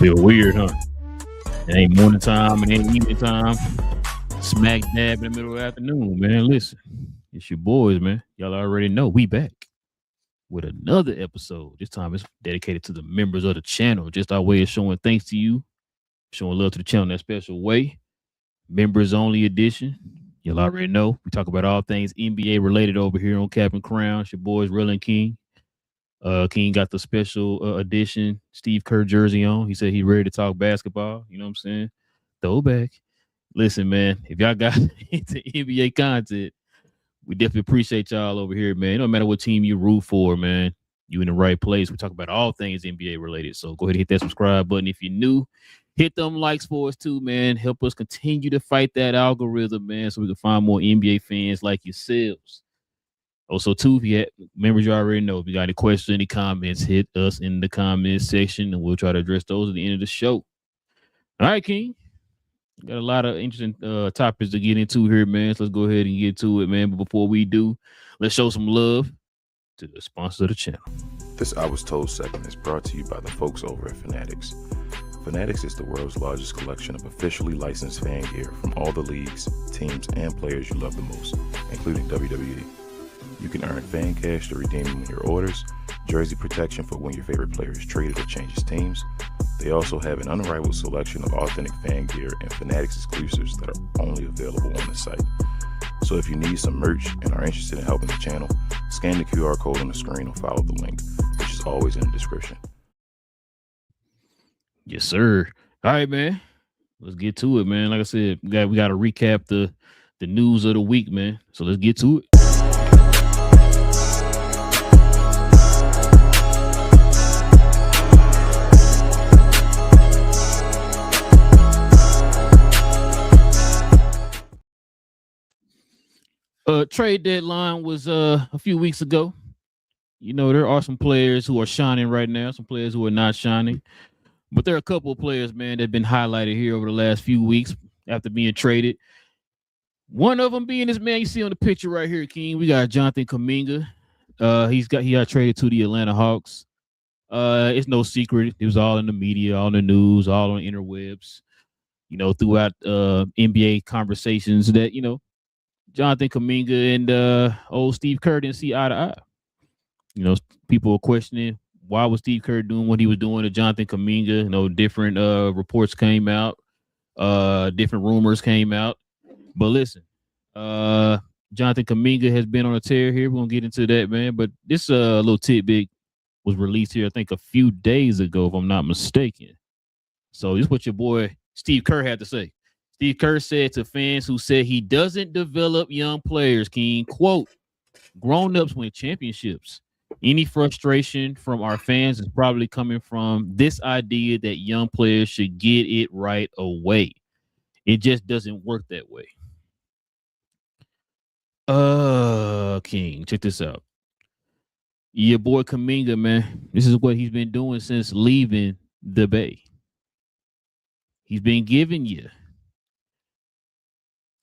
Feel weird, huh? It ain't morning time, it ain't evening time. Smack dab in the middle of the afternoon, man. Listen, it's your boys, man. Y'all already know we back with another episode. This time it's dedicated to the members of the channel. Just our way of showing thanks to you, showing love to the channel in that special way. Members only edition. Y'all already know. We talk about all things NBA related over here on Cap and Crown. It's your boys, Relle and King. King got the special edition Steve Kerr jersey on. He said he ready to talk basketball. You know what I'm saying? Throwback. Listen, man, if y'all got into NBA content, we definitely appreciate y'all over here, man. No matter what team you root for, man, you in the right place. We talk about all things NBA related. So go ahead and hit that subscribe button. If you're new, hit them likes for us too, man. Help us continue to fight that algorithm, man, so we can find more NBA fans like yourselves. Also, too, if you have members you already know, if you got any questions, any comments, hit us in the comments section, and we'll try to address those at the end of the show. All right, King. Got a lot of interesting topics to get into here, man. So let's go ahead and get to it, man. But before we do, let's show some love to the sponsor of the channel. This I Was Told segment is brought to you by the folks over at Fanatics. Fanatics is the world's largest collection of officially licensed fan gear from all the leagues, teams, and players you love the most, including WWE. You can earn fan cash to redeem when your orders, jersey protection for when your favorite player is traded or changes teams. They also have an unrivaled selection of authentic fan gear and Fanatics exclusives that are only available on the site. So if you need some merch and are interested in helping the channel, scan the QR code on the screen or follow the link, which is always in the description. Yes, sir. All right, man. Let's get to it, man. Like I said, we got to recap the news of the week, man. So let's get to it. Trade deadline was a few weeks ago. You know, there are some players who are shining right now, some players who are not shining. But there are a couple of players, man, that have been highlighted here over the last few weeks after being traded. One of them being this man you see on the picture right here, King. We got Jonathan Kuminga. He got traded to the Atlanta Hawks. It's no secret. It was all in the media, all in the news, all on the interwebs, you know, throughout NBA conversations that, you know, Jonathan Kuminga and old Steve Kerr didn't see eye to eye. You know, people were questioning why was Steve Kerr doing what he was doing to Jonathan Kuminga. You know, different reports came out, different rumors came out. But listen, Jonathan Kuminga has been on a tear here. We're gonna get into that, man. But this little tidbit was released here, I think, a few days ago, if I'm not mistaken. So this is what your boy Steve Kerr had to say. Steve Kerr said to fans who said he doesn't develop young players, King, quote, grown-ups win championships. Any frustration from our fans is probably coming from this idea that young players should get it right away. It just doesn't work that way. King, check this out. Your boy Kuminga, man, this is what he's been doing since leaving the Bay. He's been giving you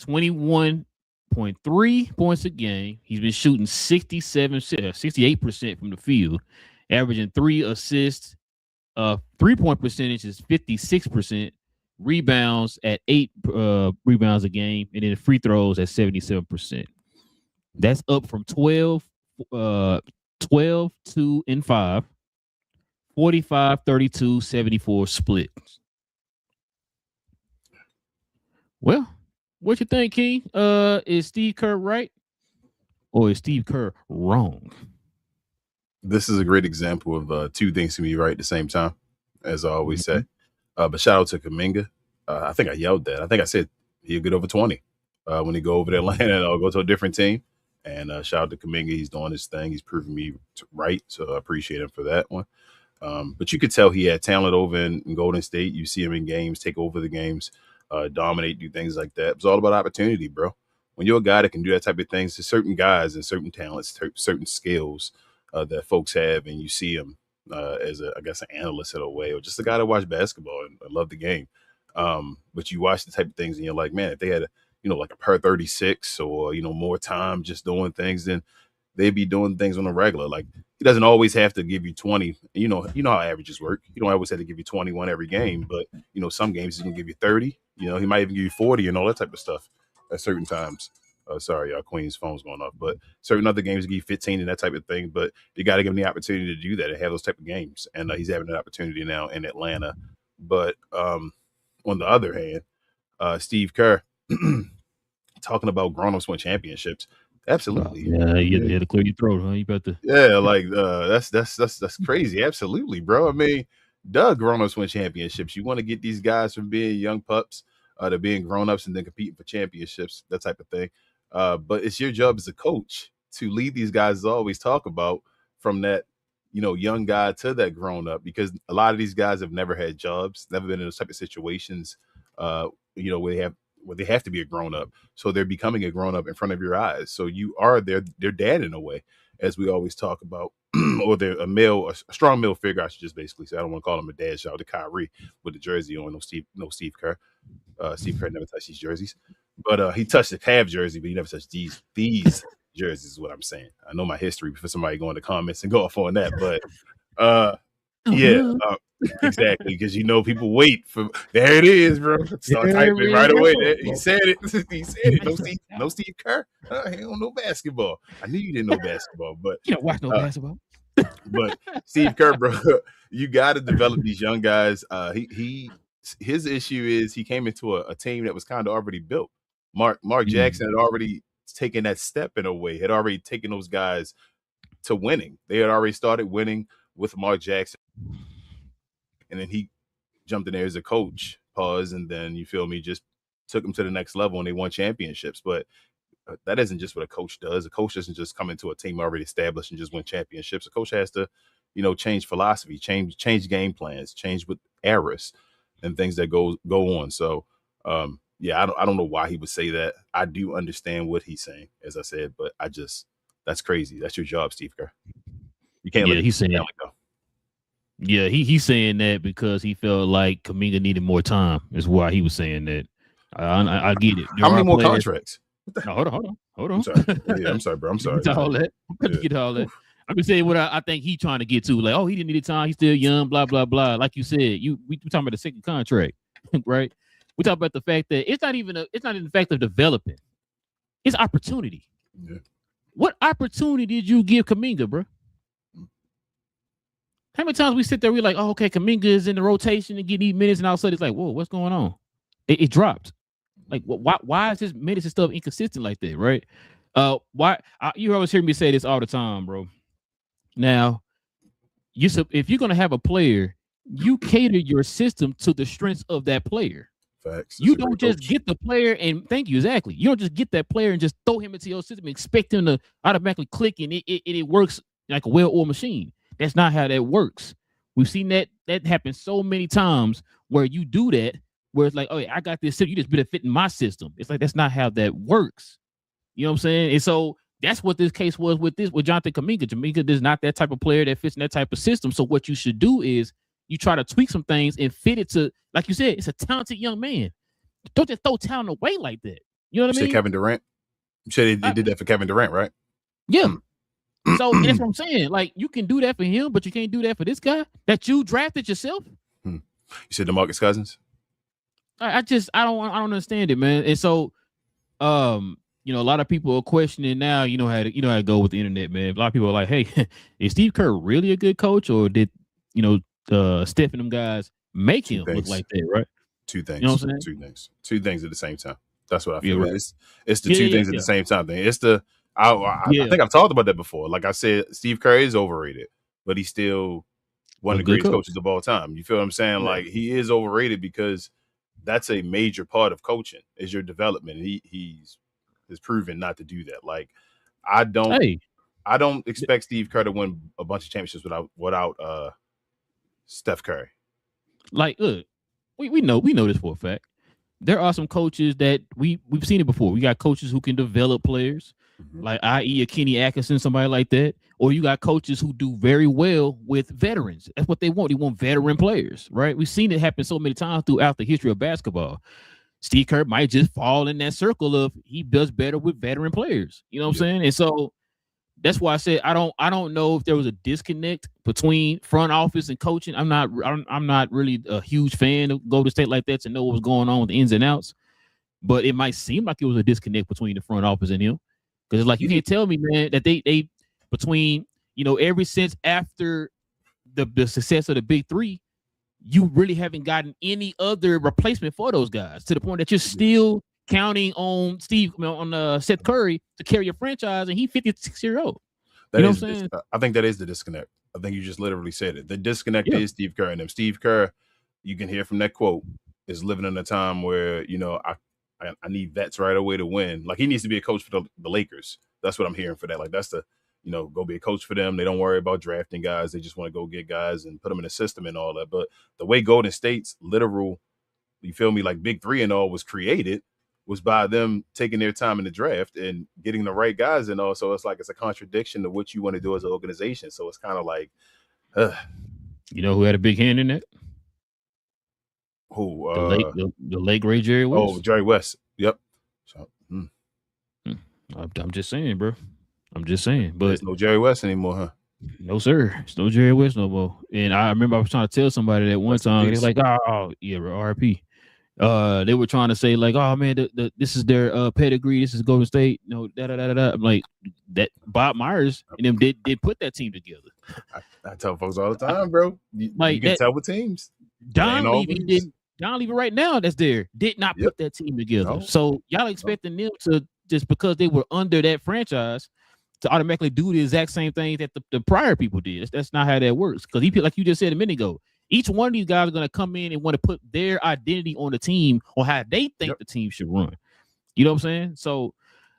21.3 points a game. He's been shooting 68% from the field, averaging 3 assists. 3-point percentage is 56%. Rebounds at 8 rebounds a game, and then free throws at 77%. That's up from 12, 2, and 5, 45, 32, 74 split. Well, what you think, King? Is Steve Kerr right, or is Steve Kerr wrong? This is a great example of two things can be right at the same time, as I always say. But shout out to Kuminga. I think I yelled that. I think I said he'll get over 20 when he go over to Atlanta or go to a different team. And shout out to Kuminga. He's doing his thing. He's proving me right, so I appreciate him for that one. But you could tell he had talent over in Golden State. You see him in games, take over the games. Dominate, do things like that. It's all about opportunity, bro. When you're a guy that can do that type of things, there's certain guys and certain talents, certain skills that folks have, and you see them as an analyst in a way, or just a guy that watch basketball and love the game. But you watch the type of things and you're like, man, if they had like a per 36 or, more time just doing things, then they'd be doing things on a regular. Like he doesn't always have to give you 20. You know how averages work. You don't always have to give you 21 every game, but some games he's gonna give you 30. He might even give you 40 and all that type of stuff at certain times. Sorry, y'all, Queen's phone's going off. But certain other games give you 15 and that type of thing. But you got to give him the opportunity to do that and have those type of games. And he's having that opportunity now in Atlanta. But on the other hand, Steve Kerr talking about grown-ups win championships. Absolutely. Yeah, you had to clear your throat, huh? You about to. Yeah, like that's crazy. Absolutely, bro. I mean, grown-ups win championships. You want to get these guys from being young pups to being grown-ups and then competing for championships, that type of thing. But it's your job as a coach to lead these guys, as I always talk about, from that young guy to that grown-up, because a lot of these guys have never had jobs, never been in those type of situations, where they have to be a grown-up. So they're becoming a grown-up in front of your eyes. So you are their dad in a way, as we always talk about, or they're a strong male figure, I should just basically say. I don't want to call him a dad. Shout out to Kyrie with the jersey on. No Steve Kerr. Steve Kerr never touched these jerseys. But he touched the Cavs jersey, but he never touched these jerseys is what I'm saying. I know my history before somebody go in the comments and go off on that. But exactly, because people wait for there it is, bro. Start typing right away. He said it. He said it. No Steve Kerr. He don't know basketball. I knew you didn't know basketball, but you don't watch no basketball. But Steve Kerr, bro, you got to develop these young guys. His issue is he came into a team that was kind of already built. Mark Jackson had already taken that step in a way, had already taken those guys to winning. They had already started winning with Mark Jackson. And then he jumped in there as a coach, and then, you feel me, just took them to the next level and they won championships. But that isn't just what a coach does. A coach doesn't just come into a team already established and just win championships. A coach has to, change philosophy, change game plans, change with errors and things that go on. So, I don't know why he would say that. I do understand what he's saying, as I said, but that's crazy. That's your job, Steve Kerr. You can't let he's saying go. Yeah, he's saying that because he felt like Kuminga needed more time. Is why he was saying that. I get it. How many more contracts? No, hold on. I'm sorry. Yeah, I'm sorry, bro. I'm sorry. Get all that. Get all that. I'm just saying what I think he's trying to get to. Like, he didn't need the time. He's still young. Blah blah blah. Like you said, we talking about the second contract, right? We talk about the fact that it's not even the fact of developing. It's opportunity. Yeah. What opportunity did you give Kuminga, bro? How many times we sit there, we're like, okay, Kuminga is in the rotation and getting 8 minutes, and all of a sudden it's like, whoa, what's going on? It dropped. Like, why is his minutes and stuff inconsistent like that, right? You always hear me say this all the time, bro. Now, if you're gonna have a player, you cater your system to the strengths of that player. Facts. You don't just get the player and thank you, exactly. You don't just get that player and just throw him into your system and expect him to automatically click and it works like a well-oiled machine. That's not how that works. We've seen that happen so many times where you do that, where it's like, oh, yeah, I got this system. You just better fit in my system. It's like, that's not how that works. You know what I'm saying? And so that's what this case was with Jonathan Kuminga. Kuminga is not that type of player that fits in that type of system. So what you should do is you try to tweak some things and fit it to, like you said, it's a talented young man. Don't just throw talent away like that. You know what I mean? Kevin Durant. You said they did that for Kevin Durant, right? Yeah. So that's what I'm saying. Like, you can do that for him, but you can't do that for this guy that you drafted yourself. You said DeMarcus Cousins. I don't understand it, man. And so, a lot of people are questioning now. You know how to go with the internet, man. A lot of people are like, "Hey, is Steve Kerr really a good coach, or did Steph and them guys make him look like that?" Right? Two things. You know what I'm saying? Two things at the same time. That's what I feel. Yeah, right. It's the two things at the same time thing. It's the I think I've talked about that before. Like I said, Steve Kerr is overrated, but he's still one of the greatest coaches of all time. You feel what I'm saying? Yeah. Like, he is overrated because that's a major part of coaching is your development. He's proven not to do that. Like, I don't expect Steve Kerr to win a bunch of championships without Steph Curry. Like, look, we know this for a fact. There are some coaches that we've seen it before. We got coaches who can develop players, like i.e. a Kenny Atkinson, somebody like that. Or you got coaches who do very well with veterans. That's what they want. They want veteran players, right? We've seen it happen so many times throughout the history of basketball. Steve Kerr might just fall in that circle of he does better with veteran players. You know what I'm saying? And so that's why I said I don't know if there was a disconnect between front office and coaching. I'm not really a huge fan of Golden State like that to know what was going on with the ins and outs. But it might seem like it was a disconnect between the front office and him. Because it's like you can't tell me, man, that they between, ever since after the success of the big three, you really haven't gotten any other replacement for those guys to the point that you're still counting on Seth Curry to carry your franchise, and he's 56-year-old. You know what I'm saying? I think that is the disconnect. I think you just literally said it. The disconnect is Steve Kerr and them. Steve Kerr, you can hear from that quote, is living in a time where, I need vets right away to win. Like, he needs to be a coach for the Lakers. That's what I'm hearing for that. Like, that's the, go be a coach for them. They don't worry about drafting guys. They just want to go get guys and put them in the system and all that. But the way Golden State's literal, you feel me, like big three and all was created was by them taking their time in the draft and getting the right guys and all. So it's like it's a contradiction to what you want to do as an organization. So it's kind of like, who had a big hand in that? Who? The late great Jerry West. Oh, Jerry West. Yep. So, I'm just saying, bro. I'm just saying. But there's no Jerry West anymore, huh? No, sir. It's no Jerry West no more. And I remember I was trying to tell somebody that one time. They're like, oh, yeah, RP. They were trying to say, like, oh, man, this is their pedigree. This is Golden State. Da-da-da-da-da. I'm like, that Bob Myers and them did put that team together. I tell folks all the time, bro. You can tell with teams. Don Levy right now that's there did not put that team together. No. So y'all expecting them to, just because they were under that franchise, to automatically do the exact same thing that the prior people did. That's not how that works. Because like you just said a minute ago, each one of these guys are going to come in and want to put their identity on the team or how they think the team should run. You know what I'm saying? So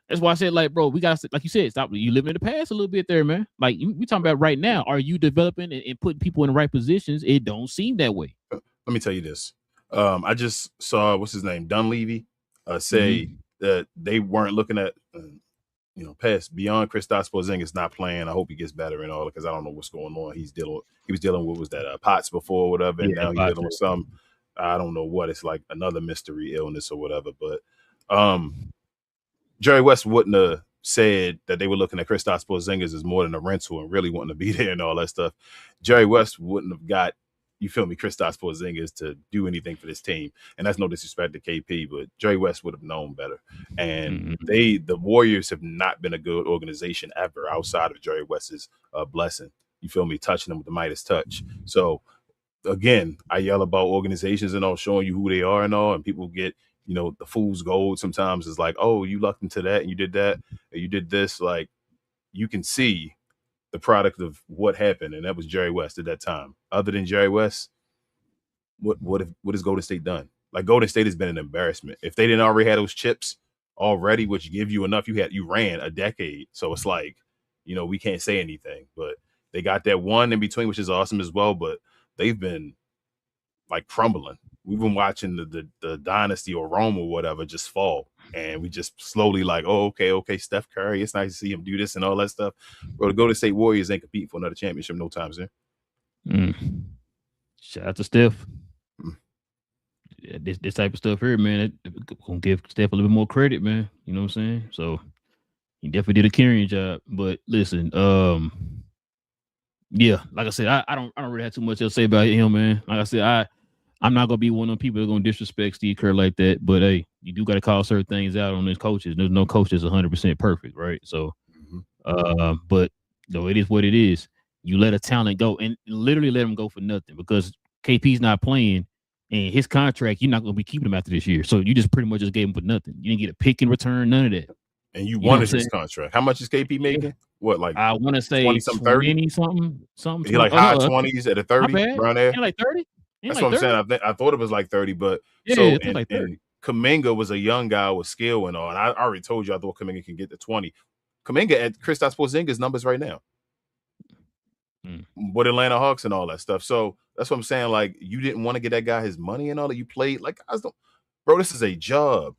that's why I said, like, bro, we got to, like you said, stop. You living in the past a little bit there, man. Like, we talking about right now. Are you developing and putting people in the right positions? It don't seem that way. Let me tell you this. I just saw, what's his name, Dunleavy, say that they weren't looking at, past beyond Kristaps Porzingis not playing. I hope he gets better and all, because I don't know what's going on. He was dealing with, was that POTS before or whatever, and now he's dealing with some, I don't know what, it's like another mystery illness or whatever. But Jerry West wouldn't have said that they were looking at Kristaps Porzingis as more than a rental and really wanting to be there and all that stuff. Jerry West wouldn't have got, you feel me, Kristaps Porzingis to do anything for this team. And that's no disrespect to KP, but Jerry West would have known better. And the Warriors have not been a good organization ever outside of Jerry West's blessing. You feel me, touching them with the Midas touch. So again, I yell about organizations and all, showing you who they are and all, and people get, the fool's gold sometimes is like, oh, you lucked into that and you did that, and you did this. Like, you can see the product of what happened, and that was Jerry West at that time. Other than Jerry West, what has Golden State done? Like, Golden State has been an embarrassment. If they didn't already have those chips already, which give you enough, you ran a decade. So it's like, we can't say anything. But they got that one in between, which is awesome as well. But they've been like crumbling. We've been watching the dynasty or Rome or whatever just fall. And we just slowly like, oh, okay, Steph Curry. It's nice to see him do this and all that stuff. Bro, the Golden State Warriors ain't competing for another championship no time soon. Shout out to Steph. Yeah, this type of stuff here, man, gonna give Steph a little bit more credit, man. You know what I'm saying? So he definitely did a carrying job. But listen, yeah, like I said, I don't really have too much else to say about him, man. Like I said, I'm not gonna be one of them people that are gonna disrespect Steve Kerr like that. But hey, you do got to call certain things out on his coaches. There's no coach that's 100% perfect, right? So, but though it is what it is. You let a talent go and literally let him go for nothing because KP's not playing, and his contract you're not gonna be keeping him after this year. So you just pretty much just gave him for nothing. You didn't get a pick in return, none of that. And you wanted his contract. How much is KP making? Yeah. What, like I want to say 20 something. He like high 20s at a 30 around there. Like 30. That's what I'm saying. I thought it was like 30, but and Kuminga was a young guy with skill and all. And I already told you I thought Kuminga can get to 20. Kuminga at Kristaps Porzingis numbers right now. With Atlanta Hawks and all that stuff. So that's what I'm saying. Like, you didn't want to get that guy his money and all that. You played like guys don't. Bro, this is a job.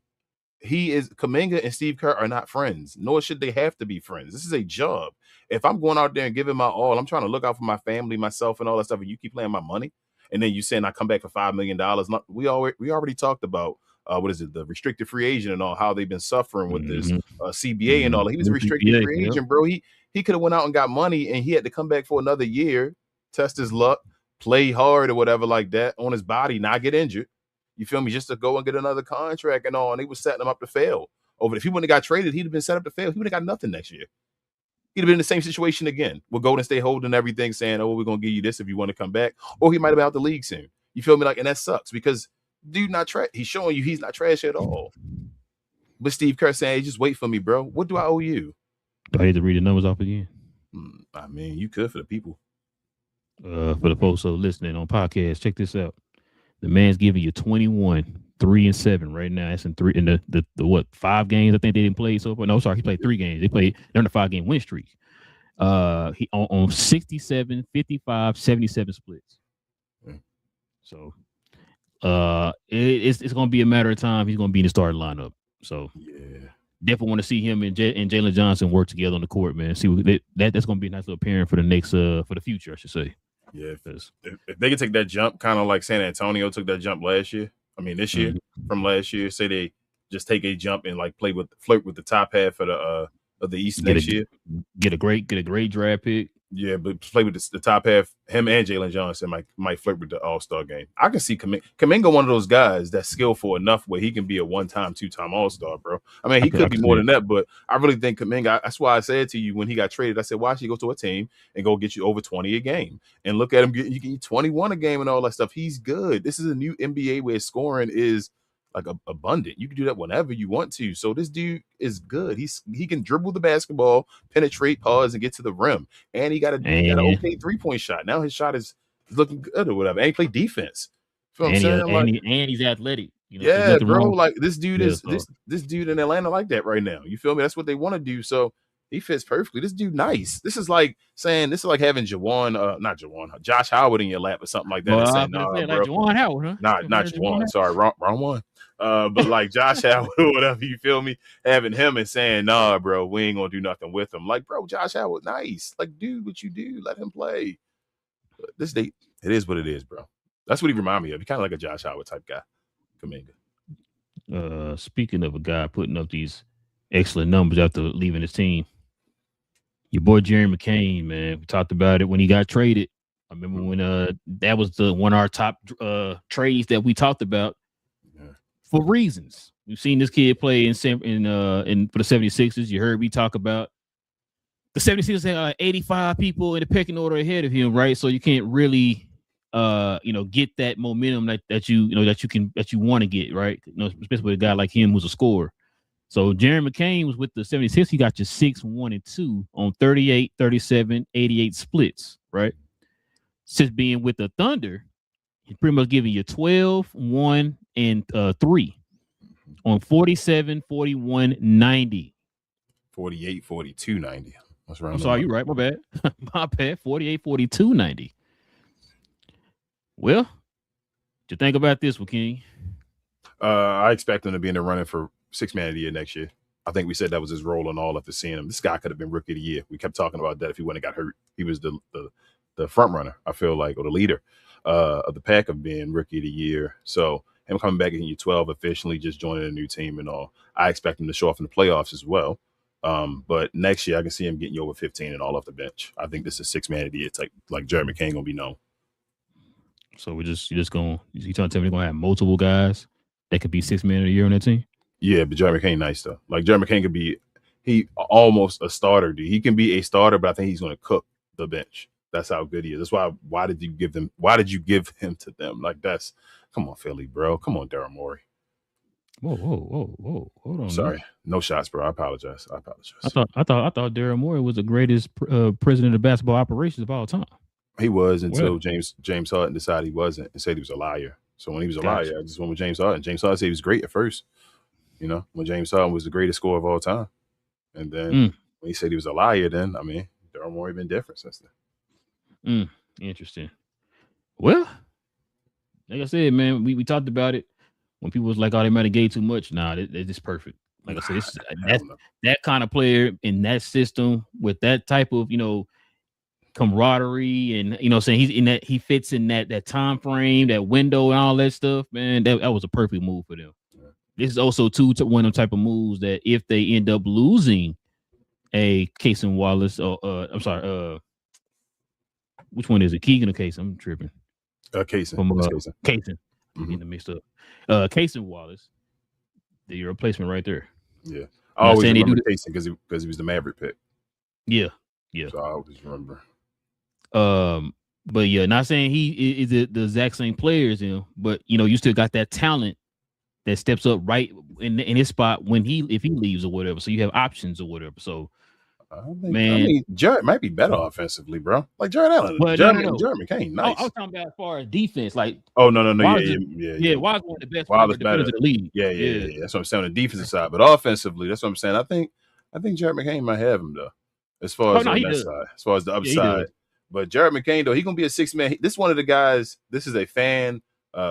Kuminga and Steve Kerr are not friends, nor should they have to be friends. This is a job. If I'm going out there and giving my all, I'm trying to look out for my family, myself, and all that stuff, and you keep playing my money, and then you saying I come back for $5 million. We already talked about the restricted free agent and all, how they've been suffering with this CBA and all. He was a restricted free agent, bro. He could have went out and got money, and he had to come back for another year, test his luck, play hard or whatever like that on his body, not get injured. You feel me? Just to go and get another contract and all. And they were setting him up to fail. If he wouldn't have got traded, he'd have been set up to fail. He would have got nothing next year. He'd have been in the same situation again with Golden State holding everything, saying, "Oh, we're gonna give you this if you want to come back," or he might have been out the league soon. You feel me? Like, and that sucks because dude not trash. He's showing you he's not trash at all. But Steve Kerr saying, "Hey, just wait for me, bro. What do I owe you?" Do I hate to read the numbers off again? I mean, you could for the people. For the folks who are listening on podcast, check this out. The man's giving you 21, 3-7 right now. That's in the what 5 games I think they didn't play so far. No, sorry, he played 3 games. They're in a 5-game win streak. He on 67, 55, 77 splits. So it's gonna be a matter of time. He's gonna be in the starting lineup. So yeah, definitely want to see him and Jalen Johnson work together on the court, man. See what that's gonna be a nice little pairing for the next for the future, I should say. Yeah, if they can take that jump, kind of like San Antonio took that jump last year. I mean, this year from last year, say they just take a jump and like flirt with the top half of the East next year. Get a great draft pick. Yeah, but play with the top half. Him and Jalen Johnson might flirt with the All-Star game. I can see Kuminga one of those guys that's skillful enough where he can be a 1-time, 2-time All-Star, bro. I mean, he could be more than that, but I really think Kuminga. That's why I said to you when he got traded, I said, why should he go to a team and go get you over 20 a game? And look at him getting you 21 a game and all that stuff. He's good. This is a new NBA where scoring is like abundant. You can do that whenever you want to. So this dude is good. He can dribble the basketball, penetrate, pause, and get to the rim. And he got an okay 3-point shot. Now his shot is looking good or whatever. And he played defense. You know what I'm saying? And he's athletic. You know, yeah, bro. Like this dude this dude in Atlanta like that right now. You feel me? That's what they want to do. So he fits perfectly. This dude nice. This is like having Josh Howard in your lap or something like that. Well, saying, nah, like Juwan Howard, huh? Not Juwan. Sorry, wrong one. But like Josh Howard or whatever, you feel me? Having him and saying, nah, bro, we ain't gonna do nothing with him. Like, bro, Josh Howard, nice. Like, dude, what you do? Let him play. But it is what it is, bro. That's what he remind me of. He kind of like a Josh Howard type guy. Kuminga. Speaking of a guy putting up these excellent numbers after leaving his team, your boy Jeremy McCain, man. We talked about it when he got traded. I remember when that was one of our top trades that we talked about. For reasons. We've seen this kid play in for the 76ers. You heard me talk about the 76ers had 85 people in the pecking order ahead of him, right? So you can't really get that momentum that you want to get, right? Especially with a guy like him who's a scorer. So Jeremy McCain was with the 76ers. He got you 6-1-2 on 38, 37, 88 splits, right? Since being with the Thunder, he's pretty much giving you 12, 1, and 3 on 47, 41, 90. 48, 42, 90. What's wrong? I'm sorry, you're right. My bad. My bad. 48, 42, 90. Well, what you think about this one, King? I expect him to be in the running for 6th man of the year next year. I think we said that was his role and all after seeing him. This guy could have been rookie of the year. We kept talking about that if he wouldn't have got hurt. He was the front runner, I feel like, or the leader of the pack of being rookie of the year. So him coming back in year 12 officially, just joining a new team and all, I expect him to show off in the playoffs as well. But next year I can see him getting you over 15 and all off the bench. I think this is 6th man of the year type, like Jeremy McCain gonna be known. So you trying to tell me they're gonna have multiple guys that could be 6th man of the year on that team? Yeah, but Jeremy McCain nice though. Like Jeremy McCain could be almost a starter, dude. He can be a starter, but I think he's gonna cook the bench. That's how good he is. That's why did you give him to them? Like come on, Philly, bro. Come on, Daryl Morey. Whoa. Hold on. Sorry. No shots, bro. I apologize. I thought Daryl Morey was the greatest president of basketball operations of all time. He was until James Harden decided he wasn't and said he was a liar. So when he was a liar, I just went with James Harden. James Harden said he was great at first. You know, when James Harden was the greatest scorer of all time. And then when he said he was a liar, then, I mean, Daryl Morey been different since then. Interesting. Well, like I said, man, we talked about it. When people was like, oh, they might have gave too much. Nah, they're just perfect. Like I said, that kind of player in that system with that type of, camaraderie and, saying he fits in that time frame, that window and all that stuff, man, that was a perfect move for them. Yeah. This is also one of the type of moves that if they end up losing a Casey Wallace. I'm sorry. Which one is it? Keegan or Casey? I'm tripping. Casey. From Casey. Casey. Mhm. Getting them mixed up. Casey Wallace. Your replacement right there. Yeah, I always remember Casey because he was the Maverick pick. Yeah. So I always remember. But yeah, not saying he is the exact same player as him, but you still got that talent that steps up right in his spot if he leaves or whatever. So you have options or whatever. So I mean, Jared might be better offensively, bro. Like Jared Allen, Jared McCain, nice. I was talking about as far as defense, like no, yeah. Wallace one of the best defenders in the league. Yeah. That's what I'm saying on the defensive side, but offensively, that's what I'm saying. I think Jared McCain might have him though, as far as on that side, as far as the upside. But Jared McCain though, he's gonna be a 6-man. This is one of the guys. This is a fan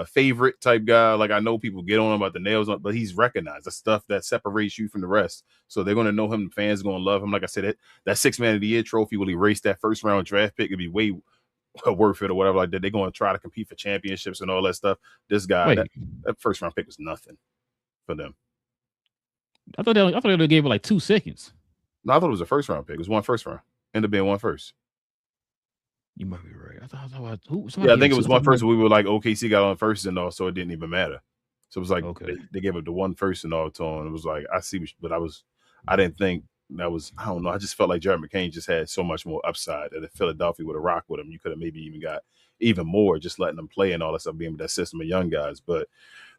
favorite type guy. Like I know people get on him about the nails on, but he's recognized the stuff that separates you from the rest. So they're gonna know him. The fans are gonna love him. Like I said, that 6-man of the year trophy will erase that first round draft pick. It'd be way worth it or whatever like that. They're gonna try to compete for championships and all that stuff. This guy, that first round pick was nothing for them. I thought they gave it like 2 seconds. No, I thought it was a first round pick. It was one first round. Ended up being one first. You might be right. I think it was one first. We were like OKC got on first and all, so it didn't even matter. So it was like they gave up the one first and all to him. It was like I see, but I didn't think that was. I don't know. I just felt like Jared McCain just had so much more upside that if Philadelphia would have rocked with him, you could have maybe even got even more just letting them play and all that stuff, being with that system of young guys. But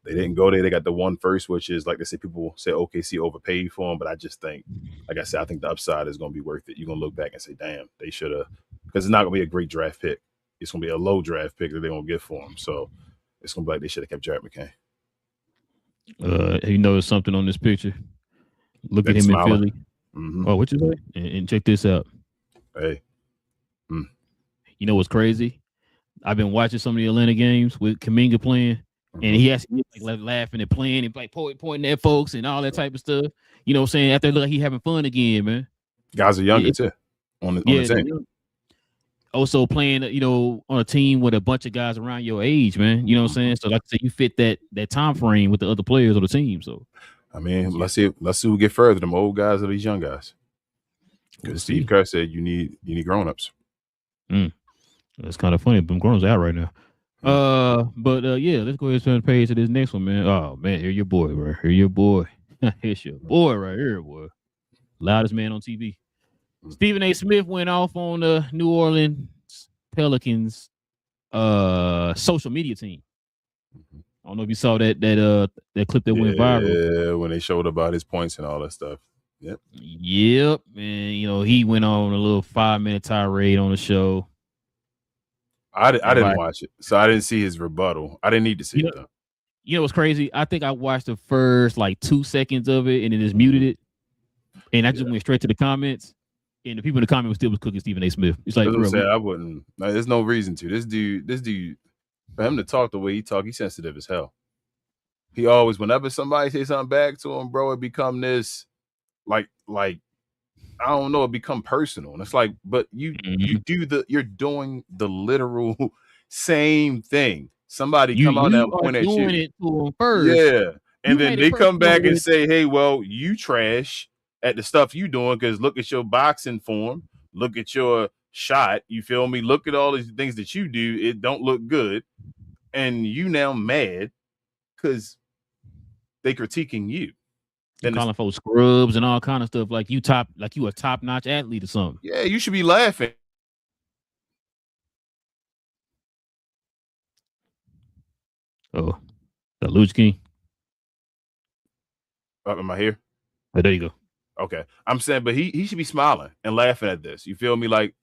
they didn't go there. They got the one first, which is like they say, people say OKC overpaid for him, but I just think, like I said, I think the upside is going to be worth it. You're going to look back and say, damn, they should have. Because it's not going to be a great draft pick. It's going to be a low draft pick that they're going to get for him. So it's going to be like they should have kept Jared McCain. You notice something on this picture? Look at him in Philly. Mm-hmm. Oh, what you say? And check this out. Hey. You know what's crazy? I've been watching some of the Atlanta games with Kuminga playing, and he has like laughing and playing and like pointing at folks and all that type of stuff. You know what I'm saying? After look like he having fun again, man. Guys are younger too on the team. Also playing, on a team with a bunch of guys around your age, man. You know what I'm saying? So like I said, you fit that time frame with the other players on the team. So I mean, let's see who get further, them old guys or these young guys. Because Steve Kerr said you need grown-ups. That's kind of funny. Them grown-ups out right now. But yeah, let's go ahead and turn the page to this next one, man. Oh man, here's your boy, bro. Here's your boy. Here's your boy right here, boy. Loudest man on TV. Stephen A. Smith went off on the New Orleans Pelicans social media team. I don't know if you saw that clip that went viral. Yeah, when they showed about his points and all that stuff. Yep. And he went on a little 5-minute tirade on the show. I didn't watch it, so I didn't see his rebuttal. I didn't need to see it though. You know what's crazy? I think I watched the first like 2 seconds of it and then just muted it. And I just went straight to the comments. And the people in the comment was cooking Stephen A. Smith. It's like, I wouldn't. No, there's no reason to. This dude, for him to talk the way he talk, he's sensitive as hell. He always, whenever somebody say something back to him, bro, it become this, like I don't know, it become personal. And it's like, but you're doing the literal same thing. Somebody come out and point at you. Doing it to him first. Yeah, and then they come back and say, hey, well, you trash at the stuff you doing because look at your boxing form, look at your shot, you feel me? Look at all these things that you do, it don't look good, and you now mad because they critiquing you. And calling folks scrubs and all kind of stuff like you a top-notch athlete or something. Yeah, you should be laughing. Oh, the Bluesky. Am I here? Oh, there you go. Okay. I'm saying, but he should be smiling and laughing at this. You feel me? Like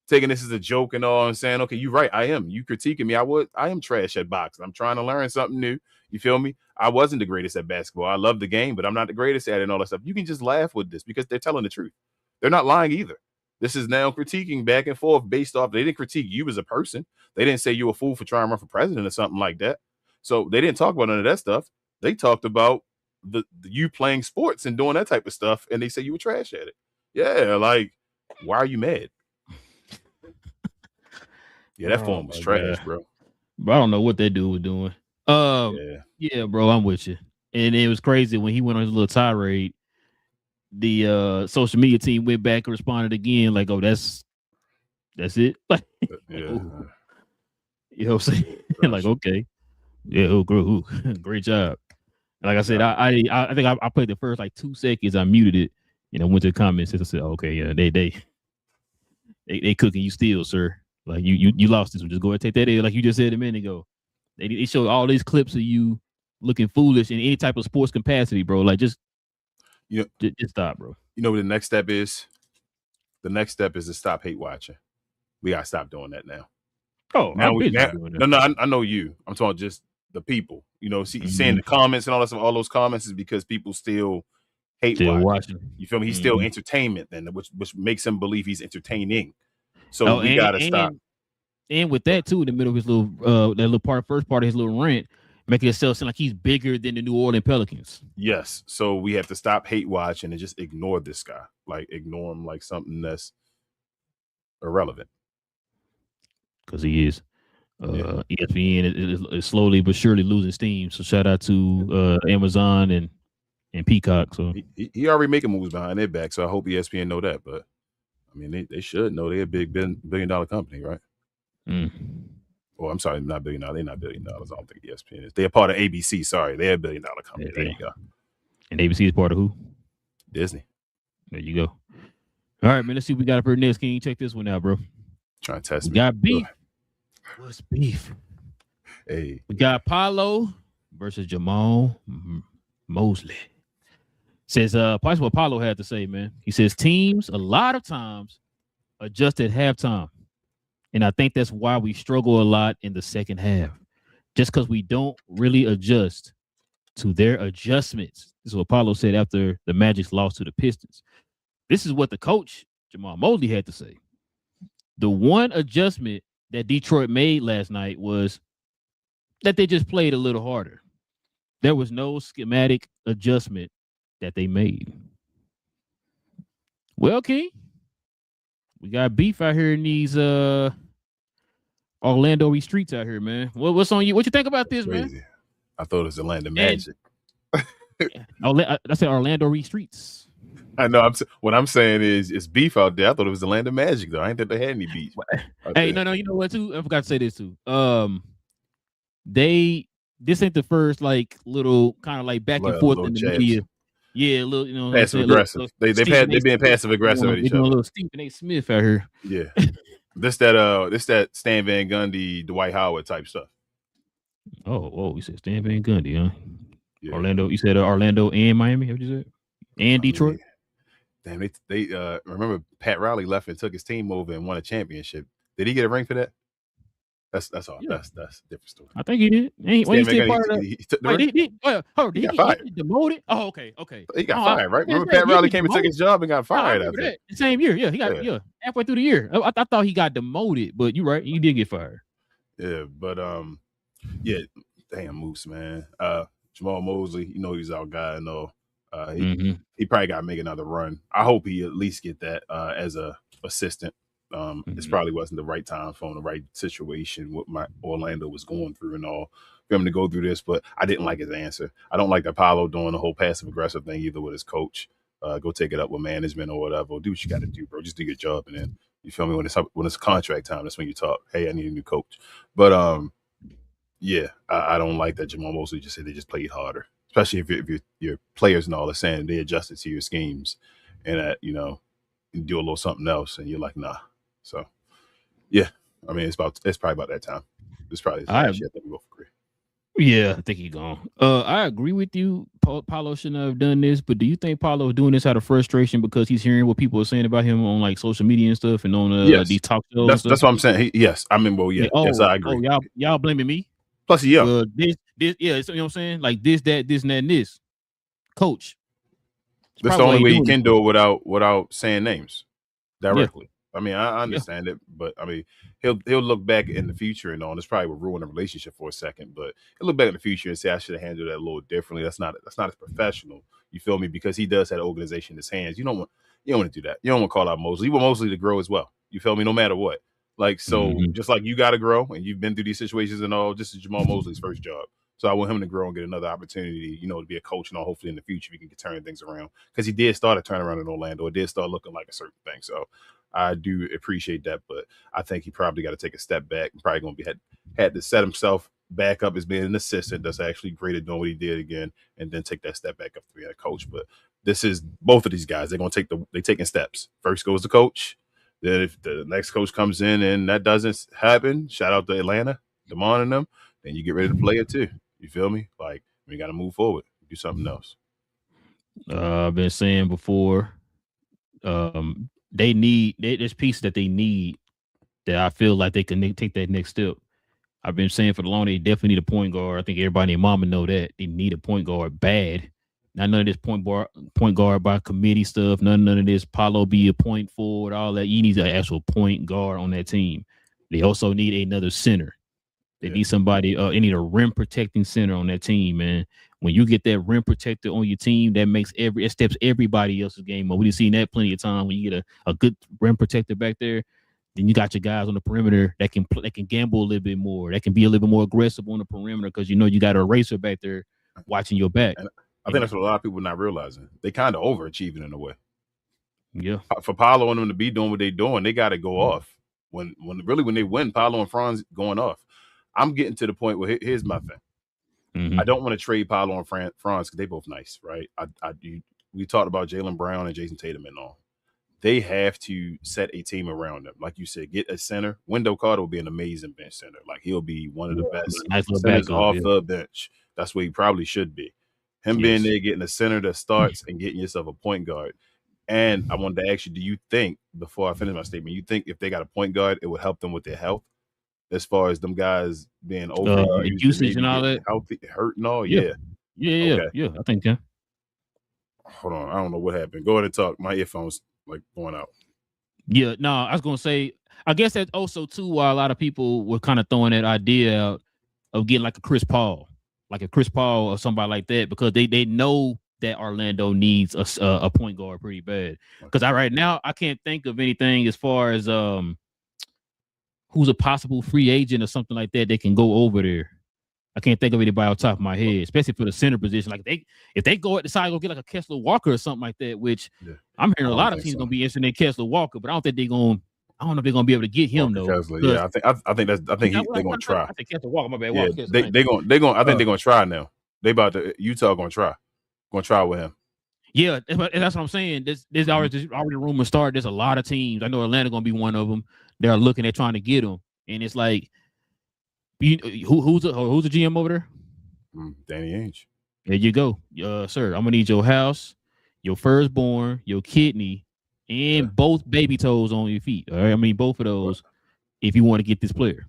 taking this as a joke and all and saying, okay, you're right. I am. You critiquing me. I am trash at boxing. I'm trying to learn something new. You feel me? I wasn't the greatest at basketball. I love the game, but I'm not the greatest at it and all that stuff. You can just laugh with this because they're telling the truth. They're not lying either. This is now critiquing back and forth based off. They didn't critique you as a person. They didn't say you a fool for trying to run for president or something like that. So they didn't talk about none of that stuff. They talked about the you playing sports and doing that type of stuff, and they say you were trash at it. Yeah, like, why are you mad? Yeah, that form was trash, bro. But I don't know what that dude was doing. Yeah, bro, I'm with you. And it was crazy when he went on his little tirade. the social media team went back and responded again, like, "Oh, that's it." Like, Yeah. you know what I'm saying? Like, okay, yeah, great job. Like I said, I think I played the first like 2 seconds. I muted it, went to the comments and I said, okay, yeah, they cooking you still, sir. Like you lost this one. Just go ahead and take that L, like you just said a minute ago. They showed all these clips of you looking foolish in any type of sports capacity, bro. Like just stop, bro. You know what the next step is? The next step is to stop hate watching. We gotta stop doing that now. Oh, now doing that. No, I know you. I'm talking about the people. Seeing the comments and all that stuff. All those comments is because people still hate watching. You feel me? He's still entertainment, then, which makes him believe he's entertaining. So we gotta stop. And with that too, in the middle of his first part of his little rant, making himself sound like he's bigger than the New Orleans Pelicans. Yes. So we have to stop hate watching and just ignore this guy. Like ignore him like something that's irrelevant. Because he is. ESPN is slowly but surely losing steam. So shout out to Amazon and Peacock. So he already making moves behind their back. So I hope ESPN know that. But I mean, they should know they're a big billion-dollar company, right? Oh, I'm sorry, not $1 billion. They're not $1 billion. I don't think ESPN is. They're part of ABC. Sorry, they're a $1 billion company. Yeah. There you go. And ABC is part of who? Disney. There you go. All right, man. Let's see what we got up here next. Can you check this one out, bro? Trying to test me. We got beef. What's beef? Hey, we got Paolo versus Jamal Mosley. Says, watch what Paolo had to say, man. He says teams a lot of times adjust at halftime. And I think that's why we struggle a lot in the second half. Just because we don't really adjust to their adjustments. This is what Paolo said after the Magic's loss to the Pistons. This is what the coach, Jamal Mosley, had to say. The one adjustment that Detroit made last night was that they just played a little harder. There was no schematic adjustment that they made. Well, King, we got beef out here in these Orlando streets out here, man. What's on you? What you think about this, crazy, man? I thought it was Orlando Magic. I said Orlando streets. I know. What I'm saying is it's beef out there. I thought it was the Land of Magic, though. I ain't think they had any beef. Hey, no, you know what, too? I forgot to say this, too. This ain't the first, like, little kind of like back and forth in the media. Yeah, a little, passive aggressive. They being passive aggressive at each other. A little Stephen A. Smith out here. Yeah, this that Stan Van Gundy, Dwight Howard type stuff. Oh, you said Stan Van Gundy, huh? Yeah. Orlando. You said Orlando and Miami. What you said? And Detroit. Damn, they remember Pat Riley left and took his team over and won a championship. Did he get a ring for that? That's all. Yeah. That's a different story. I think he did. He still part of that. He took the ring? Did he get demoted? Oh, okay. He got fired, right? Remember Pat Riley came and took his job and got fired after that. The same year. Yeah, he got halfway through the year. I thought he got demoted, but you're right. He did get fired. Yeah, but damn Moose, man. Jamal Mosley, he's our guy and all. He probably got to make another run. I hope he at least get that as a assistant. This probably wasn't the right time for him, the right situation, what my Orlando was going through and all for him to go through this. But I didn't like his answer. I don't like Apollo doing the whole passive aggressive thing either with his coach. Go take it up with management or whatever. Do what you got to do, bro. Just do your job, and then you feel me. When it's contract time, that's when you talk. Hey, I need a new coach. But I don't like that Jamal Mosley just said they just played harder. Especially if your players and all are saying they adjusted to your schemes and that, you do a little something else and you're like, nah. So, yeah, I mean, it's probably about that time. It's probably I think we both agree. Yeah, I think he's gone. I agree with you. Paulo shouldn't have done this, but do you think Paulo is doing this out of frustration because he's hearing what people are saying about him on like social media and stuff and on these talk shows? That's what I'm saying. Yes, I mean, well, yeah, yes, I agree. Y'all blaming me? Plus, yeah, this, you know what I'm saying? Like this, that, this, and that, and this. Coach. That's the only way he can do it without saying names directly. Yeah. I mean, I understand it, but I mean, he'll look back in the future and all. This probably will ruin a relationship for a second, but he'll look back in the future and say, I should have handled that a little differently. That's not as professional. You feel me? Because he does have an organization in his hands. You don't want to do that. You don't want to call out Mosley. You want Mosley to grow as well. You feel me? No matter what. Like, so just like you got to grow and you've been through these situations and all, this is Jamal Mosley's first job. So I want him to grow and get another opportunity, to be a coach and all. Hopefully in the future we can turn things around, because he did start a turnaround in Orlando. It did start looking like a certain thing. So I do appreciate that, but I think he probably got to take a step back. Probably going to be had to set himself back up as being an assistant that's actually great at doing what he did again, and then take that step back up to being a coach. But this is both of these guys. They're going to they're taking steps. First goes the coach. Then if the next coach comes in and that doesn't happen, shout out to Atlanta, Damon and them, then you get ready to play it too. You feel me? Like, we got to move forward, do something else. I've been saying before, there's pieces that they need that I feel like they can take that next step. I've been saying for the long, they definitely need a point guard. I think everybody and mama know that they need a point guard bad. Not none of this point guard by committee stuff. None of this Paulo be a point forward, all that. You need an actual point guard on that team. They also need another center. They need somebody. They need a rim protecting center on that team, man. When you get that rim protector on your team, that makes it steps everybody else's game up. We've seen that plenty of time. When you get a good rim protector back there, then you got your guys on the perimeter that can gamble a little bit more. That can be a little bit more aggressive on the perimeter, because you got a eraser back there watching your back. And I think that's what a lot of people are not realizing. They kind of overachieving in a way. Yeah. For Paulo and them to be doing what they're doing, they got to go off. When they win, Paulo and Franz going off. I'm getting to the point where here's my thing. Mm-hmm. I don't want to trade Paulo and Franz because they both nice, right? We talked about Jaylen Brown and Jason Tatum and all. They have to set a team around them. Like you said, get a center. Wendell Carter will be an amazing bench center. Like, he'll be one of the best centers off the bench. That's where he probably should be. Him being there, getting a center that starts and getting yourself a point guard. And I wanted to ask you, do you think, before I finish my statement, you think if they got a point guard, it would help them with their health? As far as them guys being overused, usage and all that, healthy, hurt and all, yeah. I think yeah. Hold on, I don't know what happened. Go ahead and talk. My earphones going out. Yeah, no, I was gonna say, I guess that's also too why a lot of people were kind of throwing that idea out of getting like a Chris Paul or somebody like that, because they know that Orlando needs a point guard pretty bad. Because right now I can't think of anything as far as who's a possible free agent or something like that can go over there. I can't think of anybody off the top of my head, especially for the center position. Like if they decide to go get like a Kessler Walker or something like that, which I'm hearing a lot of teams gonna be interested in Kessler Walker, but I don't think they're gonna. I don't know if they're gonna be able to get him though. Kessler, yeah, I think they're gonna try. I think Kessler Walker, my bad. Yeah, Walker, they're gonna. I think they're gonna try now. They about to Utah gonna try with him. Yeah, that's what I'm saying. There's already rumors started. There's a lot of teams. I know Atlanta gonna be one of them. They're looking at trying to get him, and it's like, who's the GM over there? Danny Ainge. There you go, sir. I'm gonna need your house, your firstborn, your kidney, and both baby toes on your feet. All right, I mean both of those if you want to get this player.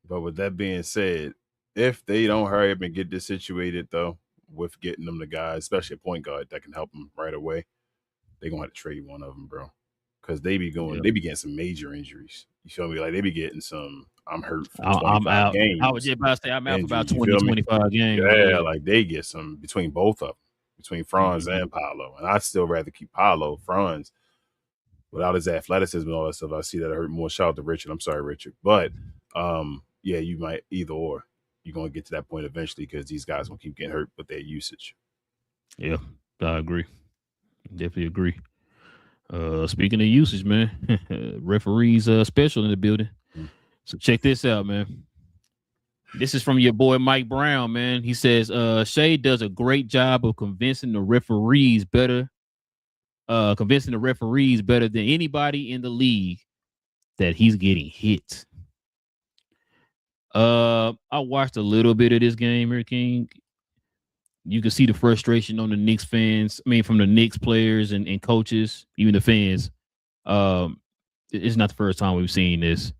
But with that being said, if they don't hurry up and get this situated, though, with getting them the guys, especially a point guard that can help them right away, they're gonna have to trade one of them, bro. Because they be getting some major injuries. You feel me? Like they be getting some. I'm hurt for 25 out. games. I was just about to say I'm out for about 20-25 games. Yeah, like they get some between both of them, between Franz and Paulo. And I'd still rather keep Paulo. Franz, without his athleticism and all that stuff, I see that hurt more. Shout out to Richard. I'm sorry, Richard. But yeah, you might either or. You're gonna get to that point eventually because these guys gonna keep getting hurt with their usage. Yeah, I agree. Definitely agree. Speaking of usage, man, referees special in the building. So check this out, man. This is from your boy Mike Brown, man. He says Shea does a great job of convincing the referees better than anybody in the league that he's getting hit. I watched a little bit of this game here, King. You can see the frustration on the Knicks fans. I mean, from the Knicks players and coaches, even the fans. It's not the first time we've seen this.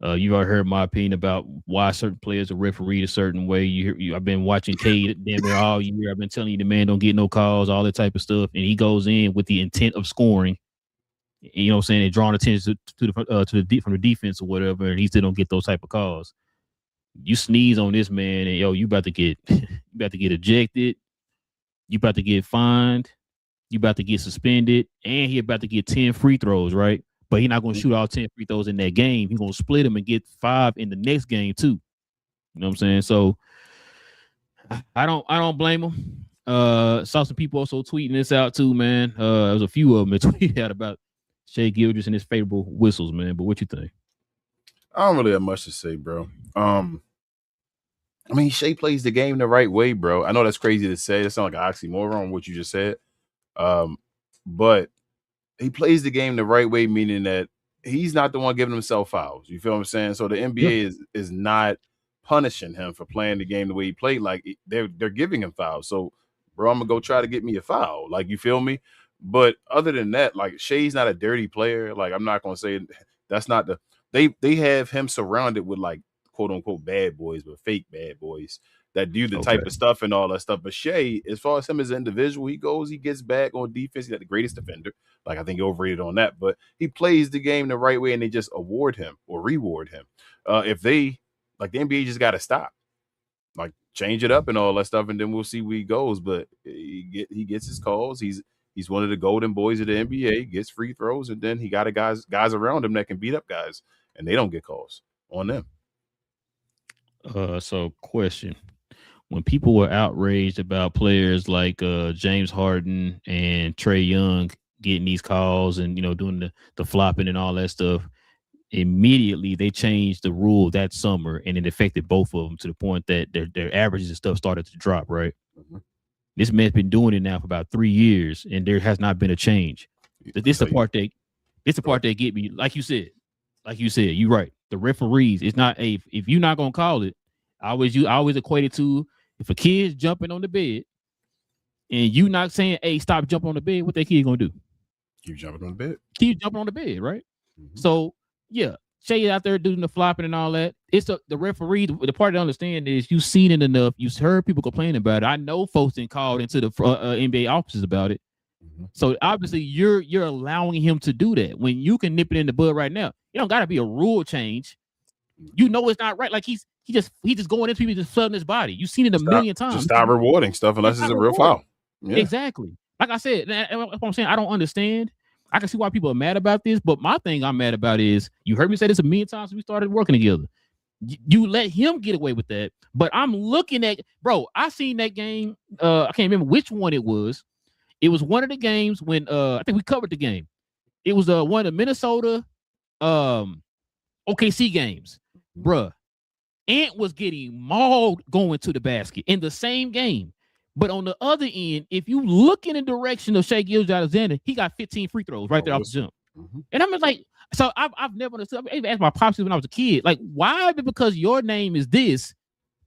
You already heard my opinion about why certain players are refereed a certain way. I've been watching Cade damn near all year. I've been telling you the man don't get no calls, all that type of stuff, and he goes in with the intent of scoring. You know what I'm saying? And drawing attention from the defense or whatever, and he still don't get those type of calls. You sneeze on this man, and you about to get ejected. You about to get fined. You about to get suspended, and he about to get 10 free throws, right? But he's not going to shoot all 10 free throws in that game. He's going to split them and get 5 in the next game too. You know what I'm saying? So I don't blame him. Saw some people also tweeting this out too, man. There was a few of them that tweeted out about Shea Gildress and his favorable whistles, man. But what you think? I don't really have much to say, bro. I mean, Shea plays the game the right way, bro. I know that's crazy to say. It sounds like an oxymoron, what you just said. But he plays the game the right way, meaning that he's not the one giving himself fouls. You feel what I'm saying? So the NBA is not punishing him for playing the game the way he played. Like they're giving him fouls. So, bro, I'm gonna go try to get me a foul. Like, you feel me? But other than that, like, Shea's not a dirty player. Like, I'm not gonna say that's not the they have him surrounded with, like, quote unquote bad boys, but fake bad boys that do the type of stuff and all that stuff. But Shea, as far as him as an individual, he gets back on defense. He's not the greatest defender. Like, I think he overrated on that, but he plays the game the right way, and they just award him or reward him. If they, like, the NBA just got to stop, like, change it up and all that stuff, and then we'll see where he goes. But he gets his calls. He's one of the golden boys of the NBA, gets free throws, and then he got guys around him that can beat up guys, and they don't get calls on them. So question. When people were outraged about players like James Harden and Trae Young getting these calls and, you know, doing the flopping and all that stuff, immediately they changed the rule that summer, and it affected both of them to the point that their averages and stuff started to drop, right? Mm-hmm. This man's been doing it now for about 3 years, and there has not been a change. This the part that get me. Like you said, you're right. The referees, it's not if you're not gonna call it. I always equate it to, if a kid's jumping on the bed and you not saying, hey, stop jumping on the bed, what that kid gonna do? Keep jumping on the bed. Keep jumping on the bed, right? Mm-hmm. So, yeah, Shea out there doing the flopping and all that. It's the referee. The part to understand is you've seen it enough. You've heard people complaining about it. I know folks been called into the NBA offices about it. Mm-hmm. So, obviously, you're allowing him to do that. When you can nip it in the bud right now, it don't got to be a rule change. You know it's not right. Like he's just going into people, just flooding his body. You've seen it a million times. Just stop rewarding stuff unless it's a real foul. Yeah. Exactly. Like I said, that's what I'm saying. I don't understand. I can see why people are mad about this, but my thing I'm mad about is, you heard me say this a million times since we started working together. You let him get away with that, but I'm looking at, bro, I seen that game. I can't remember which one it was. It was one of the games when I think we covered the game. It was one of the Minnesota OKC games. Bruh, Ant was getting mauled going to the basket in the same game. But on the other end, if you look in the direction of Shea Gilgeous-Alexander, he got 15 free throws right there off the jump. Mm-hmm. And I'm just like, so I've never understood. I even asked my pops when I was a kid, like, why? Because your name is this,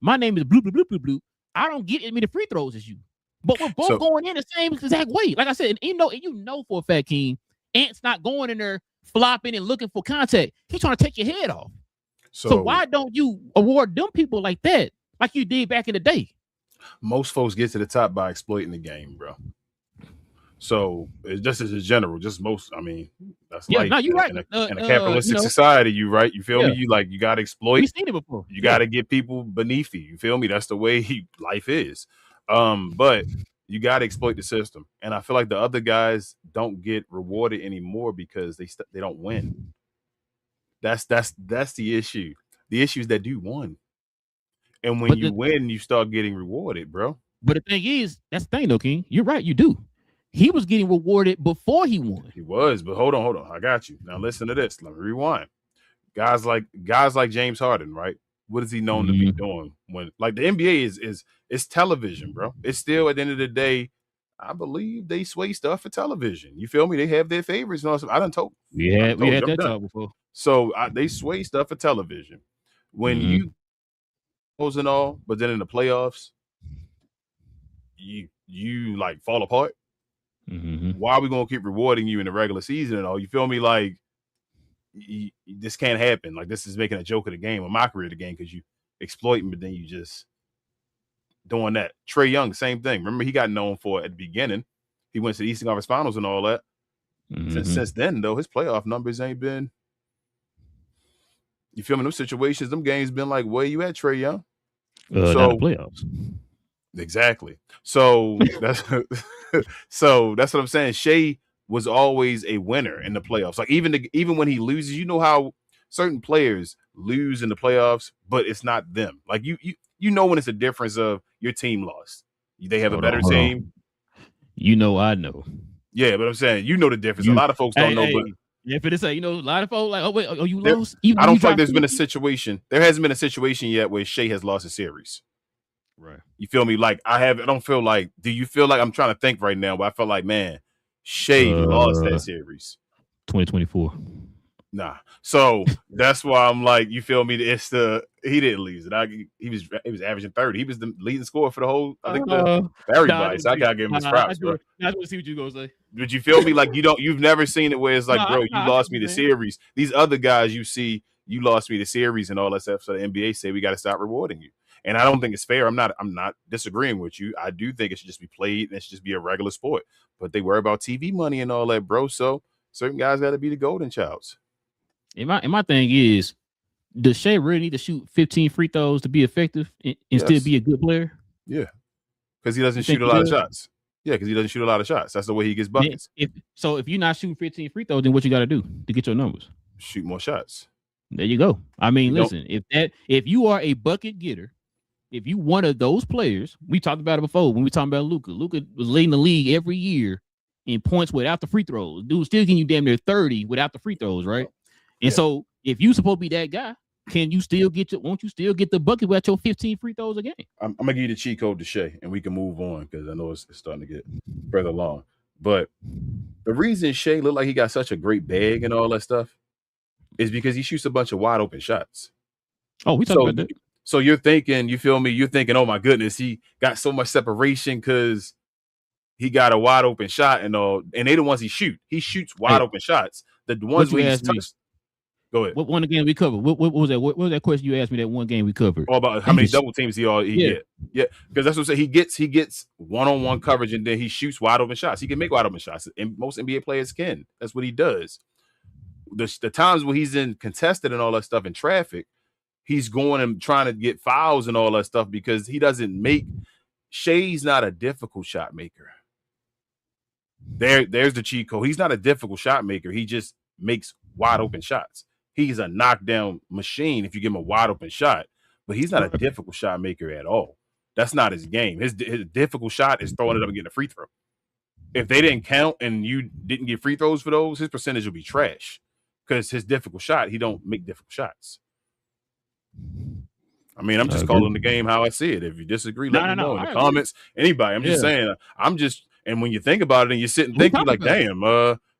my name is blue, blue, blue, blue, blue. I don't get as many free throws as you. But we're both going in the same exact way. Like I said, and you know for a fact, King, Ant's not going in there flopping and looking for contact. He's trying to take your head off. So why don't you award them people like that, like you did back in the day? Most folks get to the top by exploiting the game, bro. So it's just as a general, just most. I mean, that's life. No, you're right. In a capitalistic society, you right. You feel me? You got to exploit. We've seen it before. You got to get people beneath you. You feel me? That's the way life is. But you got to exploit the system, and I feel like the other guys don't get rewarded anymore because they don't win. That's the issue. The issue is that you won. And when you win, you start getting rewarded, bro. But the thing is, that's the thing, though, King. You're right. You do. He was getting rewarded before he won. He was, but hold on. I got you. Now listen to this. Let me rewind. Guys like James Harden, right? What is he known to be doing? When, like, the NBA is television, bro. It's still, at the end of the day, I believe they sway stuff for television. You feel me? They have their favorites and all stuff. I done told. Yeah, we had that talk before. So they sway stuff for television. When you and all, but then in the playoffs, you like fall apart. Mm-hmm. Why are we gonna keep rewarding you in the regular season and all? You feel me? Like, this can't happen. Like, this is making a joke of the game, a mockery of the game, because you exploiting, but then you just doing that. Trae Young, same thing. Remember, he got known for at the beginning. He went to the Eastern Conference Finals and all that. Mm-hmm. Since then, though, his playoff numbers ain't been. You feel me? Them situations, them games been like, where you at, Trae Young? Not the playoffs. Exactly. So that's what I'm saying. Shea was always a winner in the playoffs. Like, even when he loses, you know how certain players lose in the playoffs, but it's not them. Like, you know when it's a difference of your team lost. They have a Hold better on, hold team. on. You know, I know. Yeah, but I'm saying you know the difference. A lot of folks don't know, but if it is a lot of folks like, oh wait, you there, lost. Even I don't you feel like dropped there's been 50? a situation. There hasn't been a situation yet where Shea has lost a series. Right. You feel me? Like I don't feel like. Do you feel like I'm trying to think right now? But I feel like, man, Shea lost that series. 2024. Nah. So that's why I'm like, you feel me? He didn't lose it. He was averaging 30. He was the leading scorer for the whole. I think for everybody. So I gotta give him his props, bro. I just want to see what you gonna say. But you feel me? Like you've never seen it where it's like, bro, you lost me the man. series. These other guys you see, you lost me the series and all that stuff. So the NBA say we got to stop rewarding you. And I don't think it's fair. I'm not disagreeing with you. I do think it should just be played and it should just be a regular sport. But they worry about TV money and all that, bro. So certain guys got to be the golden childs. And my thing is, does Shea really need to shoot 15 free throws to be effective and still be a good player? Yeah, because he doesn't shoot a lot of shots. Yeah, because he doesn't shoot a lot of shots. That's the way he gets buckets. If you're not shooting 15 free throws, then what you got to do to get your numbers? Shoot more shots. There you go. I mean, listen, if you are a bucket getter, if you one of those players, we talked about it before when we talked about Luka. Luka was leading the league every year in points without the free throws. Dude still getting you damn near 30 without the free throws, right? And so if you supposed to be that guy, won't you still get the bucket without your 15 free throws a game? I'm gonna give you the cheat code to Shea, and we can move on because I know it's starting to get further along. But the reason Shea looked like he got such a great bag and all that stuff is because he shoots a bunch of wide open shots. Oh, we talked about that. So you're thinking, you feel me? You're thinking, oh my goodness, he got so much separation because he got a wide open shot and all. And they the ones he shoot. He shoots wide open shots. The ones where he's touched. Go ahead. What one game we covered? What was that? What was that question you asked me? That one game we covered? All about how many double teams he get. Yeah, because that's what I'm saying. He gets one-on-one coverage and then he shoots wide open shots. He can make wide open shots, and most NBA players can. That's what he does. The times where he's in contested and all that stuff in traffic, he's going and trying to get fouls and all that stuff because he doesn't make. Shea's not a difficult shot maker. There's the cheat code. He's not a difficult shot maker. He just makes wide open shots. He's a knockdown machine if you give him a wide open shot, but he's not a difficult shot maker at all. That's not his game. His difficult shot is throwing it up and getting a free throw. If they didn't count and you didn't get free throws for those, his percentage will be trash because his difficult shot, he don't make difficult shots. I mean, I'm just calling the game how I see it. If you disagree, let me know in the comments. Anybody, I'm just saying. And when you think about it and you sit and think, you're like, damn,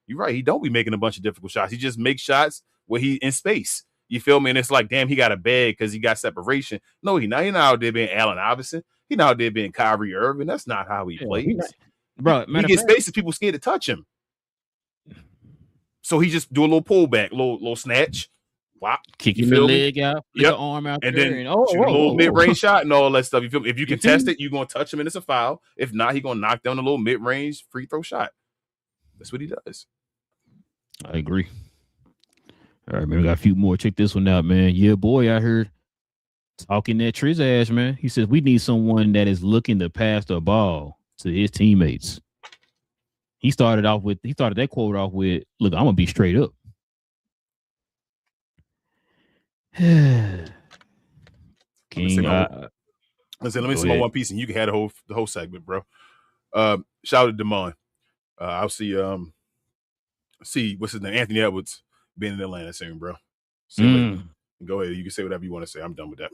you're right. He don't be making a bunch of difficult shots. He just makes shots where he in space. You feel me? And it's like, damn, he got a bag because he got separation. No, he not out there being Allen Iverson. He not out there being Kyrie Irving. That's not how he plays. Bro, he gets spaces, people scared to touch him. So he just do a little pullback, little snatch. Wow. Kicking the leg out, the arm out and there. Then shoot a little mid-range shot and all that stuff. You feel me? If you contest it, you're going to touch him and it's a foul. If not, he's going to knock down a little mid-range free throw shot. That's what he does. I agree. All right, man. We got a few more. Check this one out, man. Yeah, boy, I heard talking that Triz ass, man. He says we need someone that is looking to pass the ball to his teammates. He started that quote off with, "Look, I'm gonna be straight up." King, let me say my one piece, and you can have the whole segment, bro. Shout out to Damon. I'll see what's his name, Anthony Edwards, being in Atlanta soon, bro. So go ahead, you can say whatever you want to say. I'm done with that.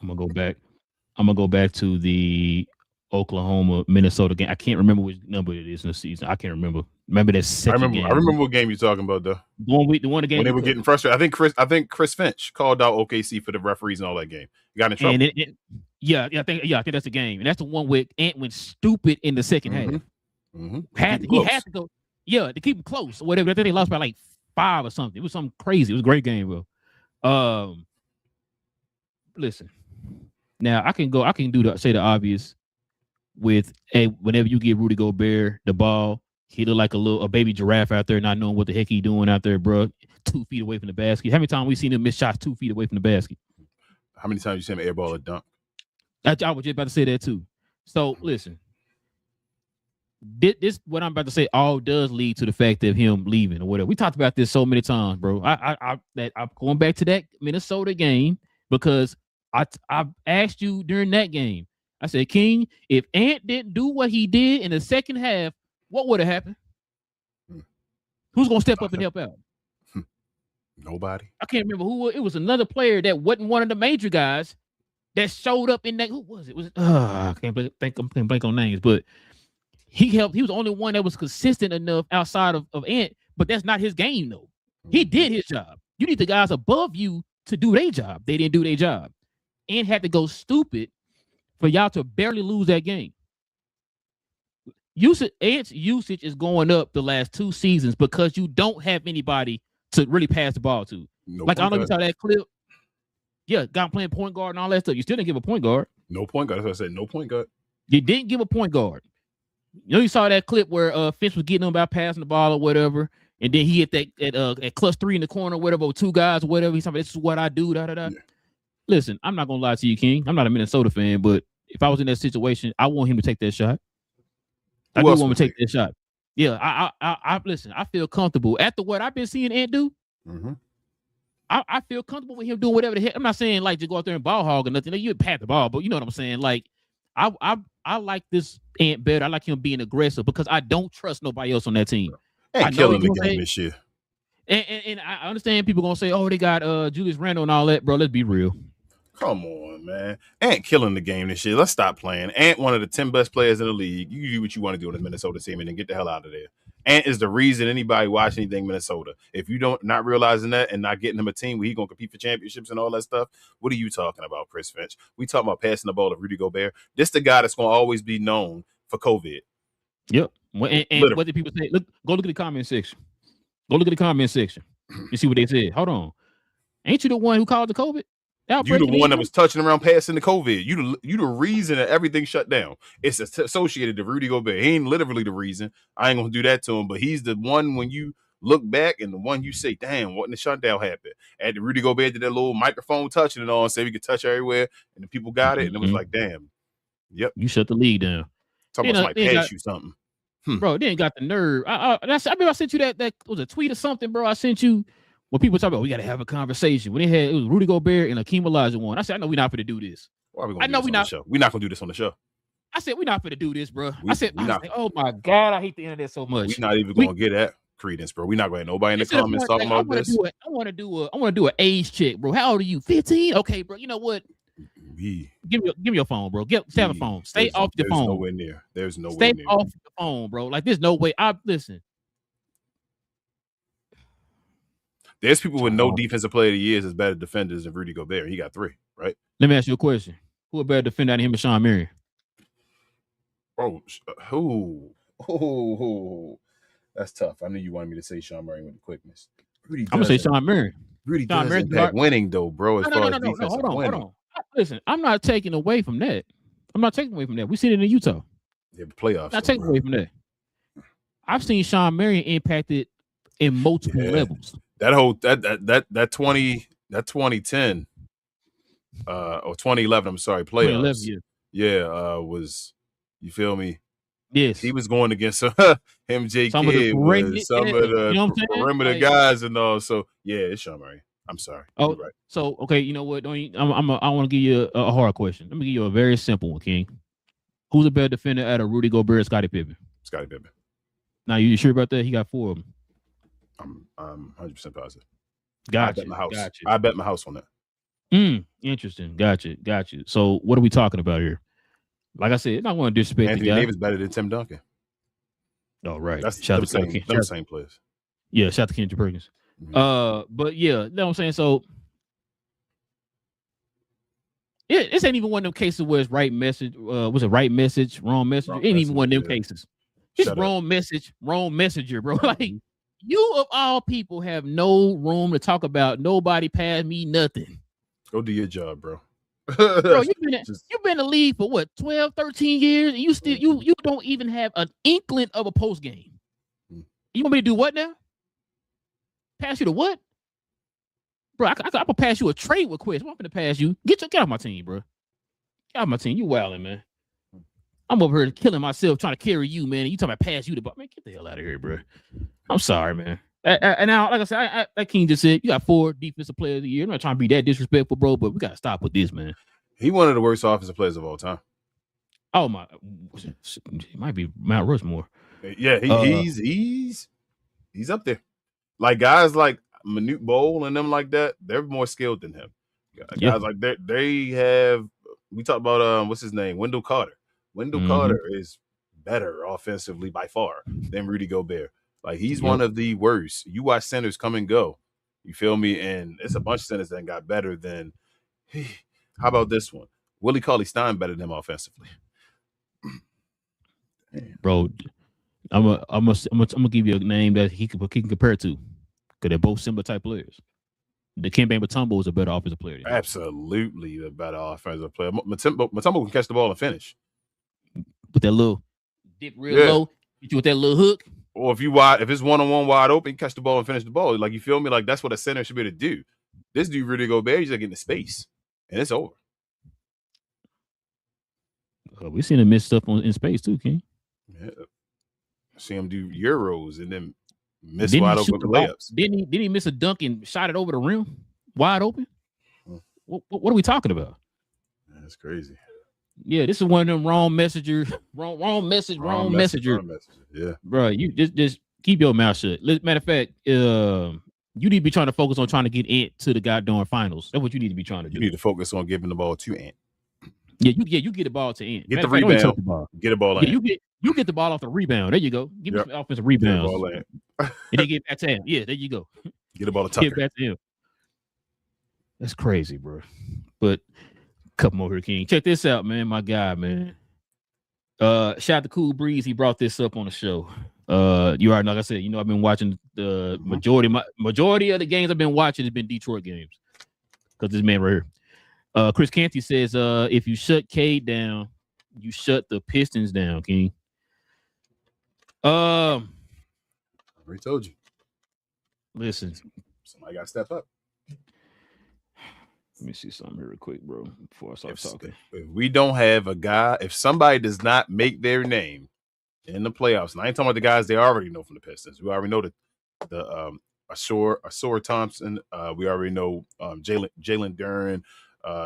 I'm gonna go back to the Oklahoma Minnesota game. I can't remember which number it is in the season. I can't remember. Remember that second game. I remember what game you're talking about though. The one game when they were getting frustrated. I think Chris Finch called out OKC for the referees and all that game. He got in trouble. And I think that's the game. And that's the one where Ant went stupid in the second half. Mm-hmm. He had to go, to keep him close or whatever. I think they lost by like 5 or something. It was something crazy. It was a great game, bro. Listen. Now I can say the obvious with whenever you give Rudy Gobert the ball, he look like a baby giraffe out there, not knowing what the heck he doing out there, bro. 2 feet away from the basket. How many times we seen him miss shots 2 feet away from the basket? How many times you seen him airball a dunk? I was just about to say that too. So listen, this what I'm about to say all does lead to the fact of him leaving or whatever. We talked about this so many times, bro. I'm going back to that Minnesota game because I asked you during that game. I said, King, if Ant didn't do what he did in the second half, what would have happened? Who's gonna step up and help out? Nobody. I can't remember who it was. Another player that wasn't one of the major guys that showed up in that. Who was it? I can't blank on names, but he helped. He was the only one that was consistent enough outside of Ant, but that's not his game though. He did his job. You need the guys above you to do their job. They didn't do their job. Ant had to go stupid for y'all to barely lose that game. Ant's usage is going up the last 2 seasons because you don't have anybody to really pass the ball to. I don't know if you saw that clip. Yeah, got playing point guard and all that stuff. You still didn't give a point guard. No point guard. That's what I said. No point guard. You didn't give a point guard. You know, you saw that clip where Finch was getting him about passing the ball or whatever, and then he hit that at clutch 3 in the corner, or whatever, with 2 guys or whatever. He's talking, this is what I do. Yeah. Listen, I'm not gonna lie to you, King. I'm not a Minnesota fan, but if I was in that situation, I want him to take that shot. I do want him to take that shot. Yeah, I listen. I feel comfortable after what I've been seeing Ant do. Mm-hmm. I feel comfortable with him doing whatever the heck. I'm not saying like to go out there and ball hog or nothing. You pat the ball, but you know what I'm saying. Like, I like this Ant better. I like him being aggressive because I don't trust nobody else on that team. Ant killing the game this year. And I understand people gonna say, oh, they got Julius Randle and all that, bro. Let's be real. Come on, man. Ant killing the game this year. Let's stop playing. Ant, one of the 10 best players in the league. You do what you want to do on the Minnesota team and then get the hell out of there. Ant is the reason anybody watch anything Minnesota. If you don't not realizing that and not getting him a team where he's going to compete for championships and all that stuff, what are you talking about, Chris Finch? We talking about passing the ball to Rudy Gobert. This the guy that's going to always be known for COVID. Yep. And what did people say? Go look at the comment section. Go look at the comment section. You see what they said. Hold on. Ain't you the one who called the COVID? You the one that was touching around passing the COVID. You the reason that everything shut down. It's associated to Rudy Gobert. He ain't literally the reason. I ain't gonna do that to him, but he's the one when you look back and the one you say, damn, what in the shutdown happened? And Rudy Gobert did that little microphone touching and all and said we could touch everywhere, and the people got it, and it was like, damn, yep. You shut the league down. Talking about somebody pass you something. Bro, they ain't got the nerve. I remember I sent you that was a tweet or something, bro. I sent you when people talk about we got to have a conversation. When it was Rudy Gobert and Akeem Olajuwon. I said, I know we're not going to do this. Why are we gonna do this on the show? We're not going to do this on the show. I said, we're not going to do this, bro. I said, oh my God, I hate the internet so much. We're not even going to get that credence, bro. We're not going to have nobody in the comments talking about this. I want to do an age check, bro. How old are you? 15? Okay, bro. You know what? Give me your phone, bro. Have a phone. Stay off the phone. Nowhere near. There's no way. Stay off the phone, bro. Like there's no way. Listen. There's people with no defensive player of the years as better defenders than Rudy Gobert. He got 3, right? Let me ask you a question. Who a better defender than him and Sean Marion? Oh, that's tough. I knew you wanted me to say Sean Marion with the quickness. I'm gonna say Sean Marion. Rudy does impact winning though, bro. As far as defensive winning. Hold on. Listen, I'm not taking away from that. We seen it in Utah. Yeah, the playoffs. Not taking away from that. I've seen Sean Marion impacted in multiple levels. That whole that 2010 or 2011, I'm sorry, playoffs. Was, you feel me? Yes. He was going against MJ some Kidd with some of the perimeter guys and all. So yeah, it's Sean Marion. I'm sorry. Oh, right. So okay, you know what? I want to give you a hard question. Let me give you a very simple one, King. Who's a better defender out of Rudy Gobert or Scottie Pippen? Scottie Pippen. Now, you sure about that? He got 4 of them. I'm 100% positive. Gotcha. I bet my house on that. Interesting. Gotcha. So what are we talking about here? Like I said, I'm not going to disrespect Anthony the guy. Davis better than Tim Duncan. Oh, right. That's the same players. Yeah, shout out to Kendrick Perkins. But yeah, you know what I'm saying? So this ain't even one of them cases where it's right message. Was it right message, wrong message? It ain't even one of them cases. It's wrong message, wrong messenger, bro. Like you of all people have no room to talk about nobody past me nothing. Go do your job, bro. Bro, you've been in the league for what, 12, 13 years, and you still you don't even have an inkling of a post game. You want me to do what now? Pass you to what? Bro, I'm gonna pass you a trade request. I'm gonna pass you. Get off my team, bro. Get off my team. You wilding, man. I'm over here killing myself trying to carry you, man. And you talking about pass you the ball. Man, get the hell out of here, bro. I'm sorry, man. And now, like I said, like King just said, you got 4 defensive players of the year. I'm not trying to be that disrespectful, bro, but we got to stop with this, man. He one of the worst offensive players of all time. Oh, my. It might be Mount Rushmore. Yeah, he's up there. Like guys like Manute Bol and them like that, they're more skilled than him. Guys like they have. We talked about what's his name, Wendell Carter. Wendell Carter is better offensively by far than Rudy Gobert. Like he's one of the worst. You watch centers come and go. You feel me? And it's a bunch of centers that got better than. How about this one? Willie Cauley-Stein better than him offensively. Bro, I'm gonna give you a name that he can compare to, because they're both similar type players. The Kemba Mutombo is a better offensive player. Absolutely a better offensive player. Mutombo can catch the ball and finish. With that little dip real low, hit you with that little hook. Or if it's one-on-one wide open, catch the ball and finish the ball. Like, you feel me? Like, that's what a center should be able to do. This dude really Gobert, he's like getting the space. And it's over. We've seen him miss stuff in space too, King. Yeah. See him do Euros and then miss wide open layups. Didn't he miss a dunk and shot it over the rim? Wide open? What are we talking about? That's crazy. Yeah, this is one of them wrong messenger. Yeah, bro, you just keep your mouth shut. Matter of fact, you need to be trying to focus on trying to get Ant to the goddamn finals. That's what you need to be trying to do. You need to focus on giving the ball to Ant. Yeah, you get the ball to Ant. Get the rebound. Get the ball in. Yeah, you get the ball off the rebound. There you go. Give me some offensive rebounds. And then get back to him. Yeah, there you go. Get the ball to Tucker. Get back to him. That's crazy, bro. But couple more here, King. Check this out, man. My guy, man. Shout out to Cool Breeze. He brought this up on the show. You already know, like I said, I've been watching the majority of the games I've been watching has been Detroit games. Because this man right here. Chris Canty says, if you shut Cade down, you shut the Pistons down, King. I already told you. Listen. Somebody got to step up. Let me see something here real quick, bro, before I start talking. If we don't have a guy, if somebody does not make their name in the playoffs, and I ain't talking about the guys they already know from the Pistons. We already know the Asor Thompson. We already know Jalen Duren,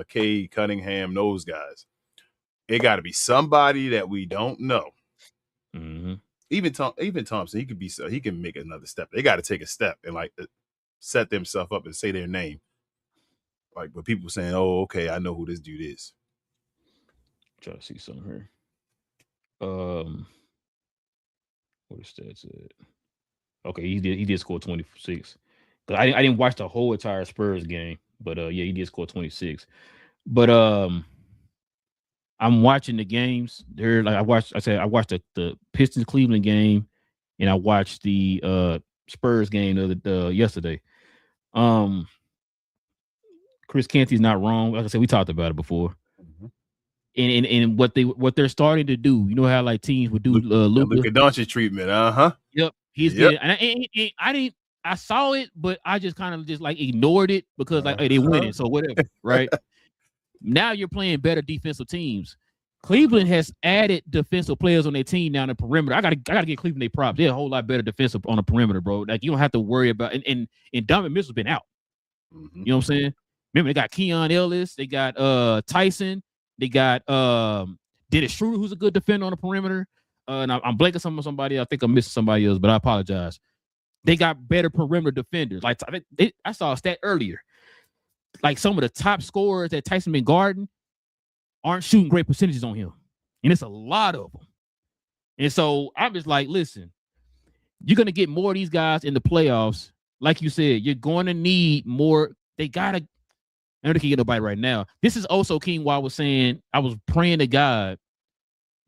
Cade Cunningham, those guys. It got to be somebody that we don't know. Mm-hmm. Even Thompson, he can make another step. They got to take a step and like set themselves up and say their name. Like, but people saying, "Oh, okay, I know who this dude is." Try to see something here. What is that? Okay, he did score 26. I didn't watch the whole entire Spurs game, but yeah, he did score 26. But I'm watching the games. They're like I watched the Pistons Cleveland game, and I watched the Spurs game yesterday. Chris Canty's not wrong. Like I said, we talked about it before. Mm-hmm. And what they're starting to do, how like teams would do Luka Doncic treatment. Yep. He's getting, and I saw it, but I just kind of just like ignored it because like hey, they winning, so whatever, right? Now you're playing better defensive teams. Cleveland has added defensive players on their team now in the perimeter. I gotta get Cleveland their props. They're a whole lot better defensive on the perimeter, bro. Like you don't have to worry about and Donovan Mitchell's been out. Mm-hmm. You know what I'm saying? Remember, they got Keon Ellis, they got Tyson, they got Dennis Schroeder, who's a good defender on the perimeter. And I'm blanking somebody. I think I'm missing somebody else, but I apologize. They got better perimeter defenders. Like I saw a stat earlier. Like some of the top scorers that Tyson been guarding aren't shooting great percentages on him. And it's a lot of them. And so I'm just like, listen, you're going to get more of these guys in the playoffs. Like you said, you're going to need more. They got to. I know they can't get nobody right now. This is also King why I was saying I was praying to God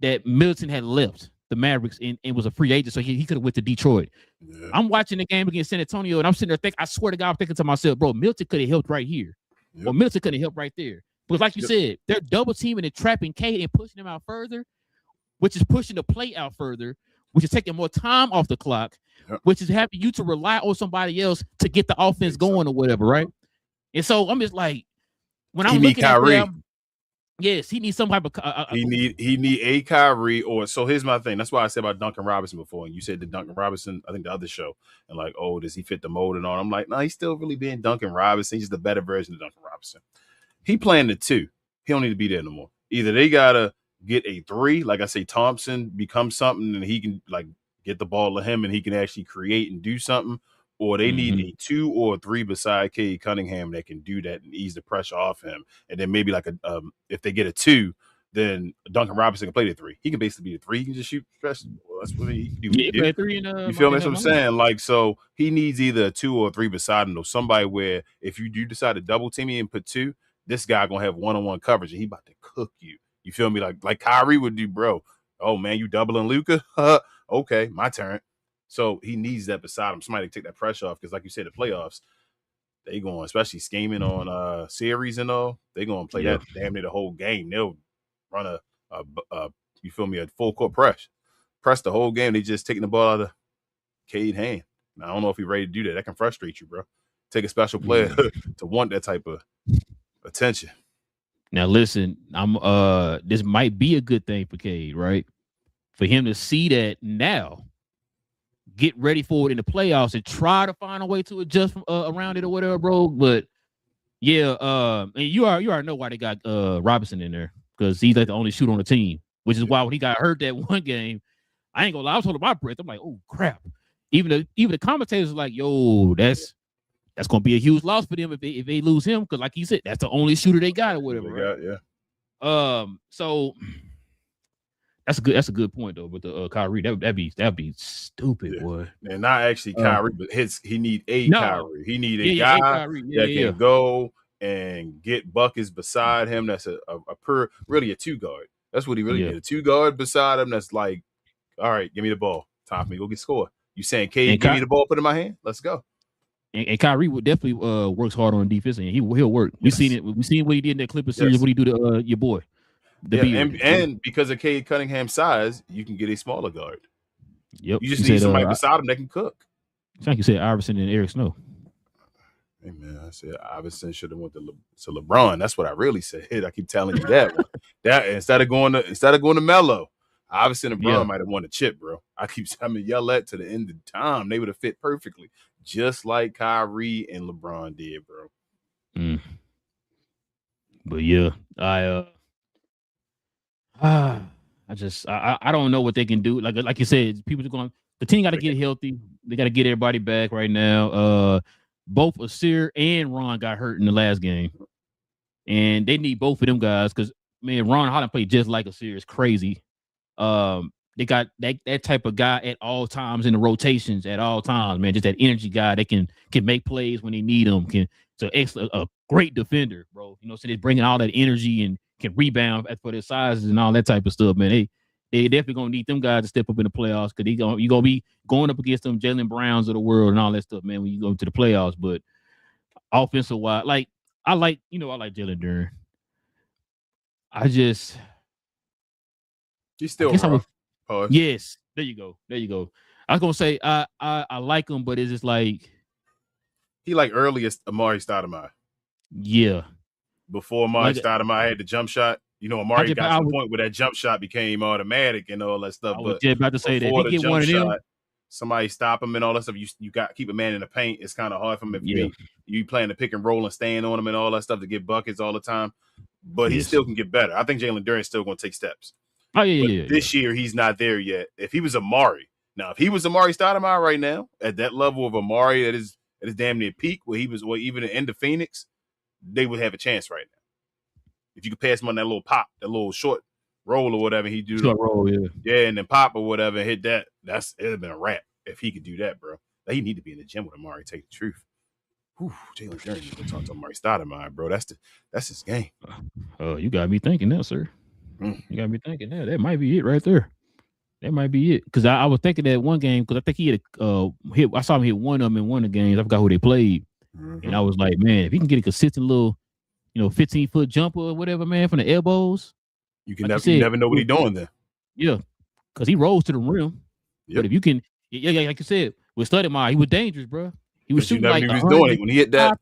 that Middleton had left the Mavericks and was a free agent, so he could have went to Detroit. Yeah. I'm watching the game against San Antonio, and I'm sitting there thinking, I swear to God, I'm thinking to myself, bro, Middleton could have helped right here. Yep. Or Middleton could have helped right there. Because like you said, they're double teaming and trapping Cade and pushing him out further, which is pushing the play out further, which is taking more time off the clock, which is having you to rely on somebody else to get the offense going or whatever, right? And so I'm just like, when I'm looking at them, Yes, he needs some type of. He need a Kyrie or so. Here's my thing. That's why I said about Duncan Robinson before, and you said the Duncan Robinson. I think the other show, and like, oh, does he fit the mold and all? I'm like, no, he's still really being Duncan Robinson. He's the better version of Duncan Robinson. He playing the two. He don't need to be there no more. Either they gotta get a three, like I say, Thompson become something, and he can like get the ball to him, and he can actually create and do something. Or they need a 2 or a 3 beside Cade Cunningham that can do that and ease the pressure off him. And then maybe like if they get a 2, then Duncan Robinson can play the 3. He can basically be the 3. He can just shoot stress. Well, that's what he can do. Yeah, play 3 you feel me? That's what I'm saying. Like, so he needs either a 2 or a 3 beside him, or somebody where if you do decide to double team me and put 2, this guy gonna have one-on-one coverage and he about to cook you. You feel me? Like Kyrie would do, bro. Oh man, you doubling Luka? Okay, my turn. So he needs that beside him. Somebody to take that pressure off because, like you said, the playoffs, they going, especially scheming on series and all, they going to play that damn near the whole game. They'll run a you feel me, a full court press the whole game. They just taking the ball out of Cade's hand. Now, I don't know if he's ready to do that. That can frustrate you, bro. Take a special player to want that type of attention. Now, listen, this might be a good thing for Cade, right? For him to see that now. Get ready for it in the playoffs and try to find a way to adjust around it or whatever, bro. But yeah, and you already know why they got Robinson in there because he's like the only shooter on the team, which is why when he got hurt that one game, I ain't gonna lie, I was holding my breath. I'm like, oh crap. Even the commentators are like, yo, that's gonna be a huge loss for them if they lose him because, like you said, that's the only shooter they got or whatever. Right? So. That's a good point though. With the Kyrie, that'd be stupid, boy. And not actually Kyrie, but he need a Kyrie. He need a guy that can go and get buckets beside him. That's really a 2 guard. That's what he really need. A 2 guard beside him. That's like, all right, give me the ball. Time for me to go get score. You saying, Cade, give me the ball, put it in my hand. Let's go. And Kyrie would definitely works hard on defense, and he'll work. We've seen it. We've seen what he did in that Clippers series. What he do to your boy. And because of Cade Cunningham's size, you can get a smaller guard. Yep. You just need somebody beside him that can cook. It's like you said, Iverson and Eric Snow. Hey man, I said Iverson should have went to LeBron. That's what I really said. I keep telling you that one. That instead of going to Melo, Iverson and LeBron might have won the chip, bro. I keep telling yell that to the end of time. They would have fit perfectly, just like Kyrie and LeBron did, bro. But yeah, I don't know what they can do. Like you said, people are going. The team got to get healthy. They got to get everybody back right now. Both Asir and Ron got hurt in the last game, and they need both of them guys because man, Ron Holland played just like Asir. It's crazy. They got that type of guy at all times in the rotations at all times, man. Just that energy guy that can make plays when they need them. A great defender, bro. You know, so they're bringing all that energy and can rebound for their sizes and all that type of stuff, man. They definitely gonna need them guys to step up in the playoffs because you're gonna be going up against them Jalen Browns of the world and all that stuff, man. When you go to the playoffs, but offensive wise, I like Jalen Duren. He's still yes. There you go. I was gonna say I like him, but it's just like he like earliest Amari Stoudemire. Yeah. Before Amari Stoudemire had the jump shot, you know, Amari got to the point where that jump shot became automatic and all that stuff. I was just about to say that if he get one of them, somebody stop him and all that stuff. You got to keep a man in the paint. It's kind of hard for him if you playing the pick and roll and staying on him and all that stuff to get buckets all the time. But he still can get better. I think Jalen Duren is still going to take steps. Oh yeah. This year he's not there yet. If he was Amari Stoudemire right now at that level of Amari at his damn near peak where he was, even at the end of Phoenix, they would have a chance right now. If you could pass him on that little pop, that little short roll or whatever he do. Short roll, and then pop or whatever and hit that. It'd have been a wrap if he could do that, bro. He need to be in the gym with Amari. Take the truth. Jalen Duren needs to talk to Amari Stoudemire, bro. That's his game. Oh, you got me thinking that, sir. You got me thinking that. That might be it right there. That might be it. Because I was thinking that one game, because I think he had hit. I saw him hit one of them in one of the games. I forgot who they played. And I was like, man, if he can get a consistent little, 15-foot jumper or whatever, man, from the elbows. You never know what he's doing there. Yeah. Because he rolls to the rim. Yep. But if you can, like you said, with Stoudemire, he was dangerous, bro. He was shooting like he was doing it when he hit that.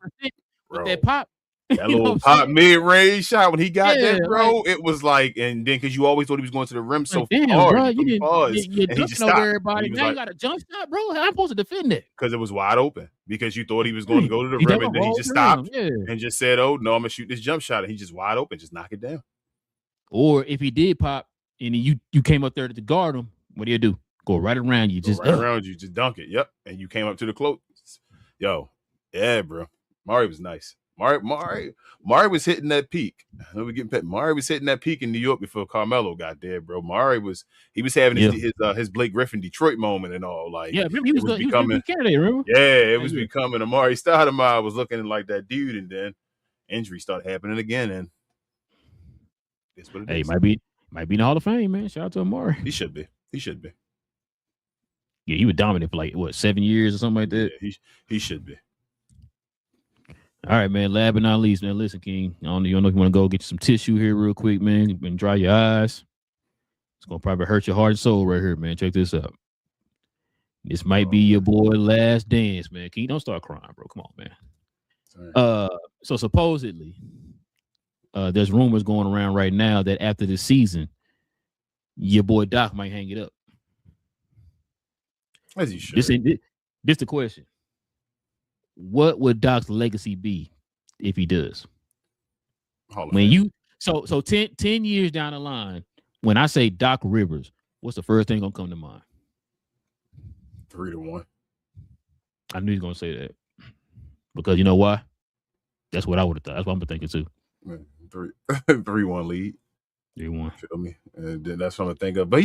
With that pop. That little pop mid-range shot when he got that, bro, like, it was like, and then because you always thought he was going to the rim so damn, hard, bro, you you paused, and he dunking just over stopped. And everybody. he was Now you like, got a jump shot, bro. How am I supposed to defend that? because it was wide open, because you thought he was going to go to the He rim, took a and then he whole just rim, stopped yeah. and just said, "Oh no, I'm gonna shoot this jump shot," and he just wide open, just knock it down. Or if he did pop and you came up there to guard him, what do you do? Go right around you, just around you, just dunk it. Yep, and you came up to the close. Yo, yeah, bro. Mari was nice. Mari was hitting that peak. I know we getting pet. Mari was hitting that peak in New York before Carmelo got there, bro. Mari was having his Blake Griffin Detroit moment and all. Like, remember he was becoming candidate, remember? Yeah, it was becoming Amari Stoudemire was looking like that dude, and then injuries started happening again, and it's what it is. Might be in the Hall of Fame, man. Shout out to Amari. He should be. Yeah, he was dominant for like 7 years or something like that. Yeah, he should be. All right, man. Last but not least, man. Listen, King. I don't know if you want to go get you some tissue here real quick, man, and dry your eyes. It's gonna probably hurt your heart and soul right here, man. Check this out. This might be your boy last dance, man. King, don't start crying, bro. Come on, man. Sorry. So supposedly, there's rumors going around right now that after the season, your boy Doc might hang it up. As he should. This the question. What would Doc's legacy be if he does? When you so 10 years down the line, when I say Doc Rivers, what's the first thing gonna come to mind? 3-1. I knew he was gonna say that. Because you know why? That's what I would have thought. That's what I'm thinking too. 3-1 lead. 3-1. Feel me? And then that's what I'm thinking of. But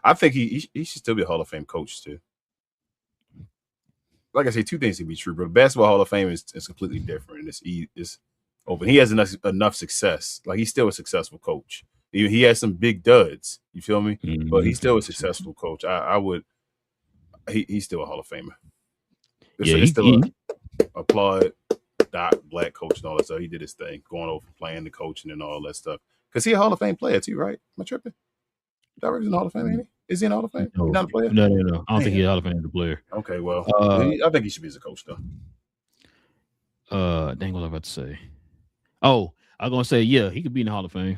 I think he should still be a Hall of Fame coach too. Like I say, two things can be true, but the basketball Hall of Fame is completely different. It's open. He has enough success. Like, he's still a successful coach. He has some big duds. You feel me? Mm-hmm. But he's still a successful coach. He's still a Hall of Famer. He's still applaud Doc, black coach and all that stuff. He did his thing, going over playing the coaching and all that stuff. Because he's a Hall of Fame player too, right? Am I tripping? Doc Rivers in the Hall of Fame, ain't he? Is he in the Hall of Fame? No, he's not a player? No. I don't think he's a Hall of Fame as a player. Okay, well, I think he should be as a coach, though. Dang, what was I about to say? Oh, I was going to say, yeah, he could be in the Hall of Fame.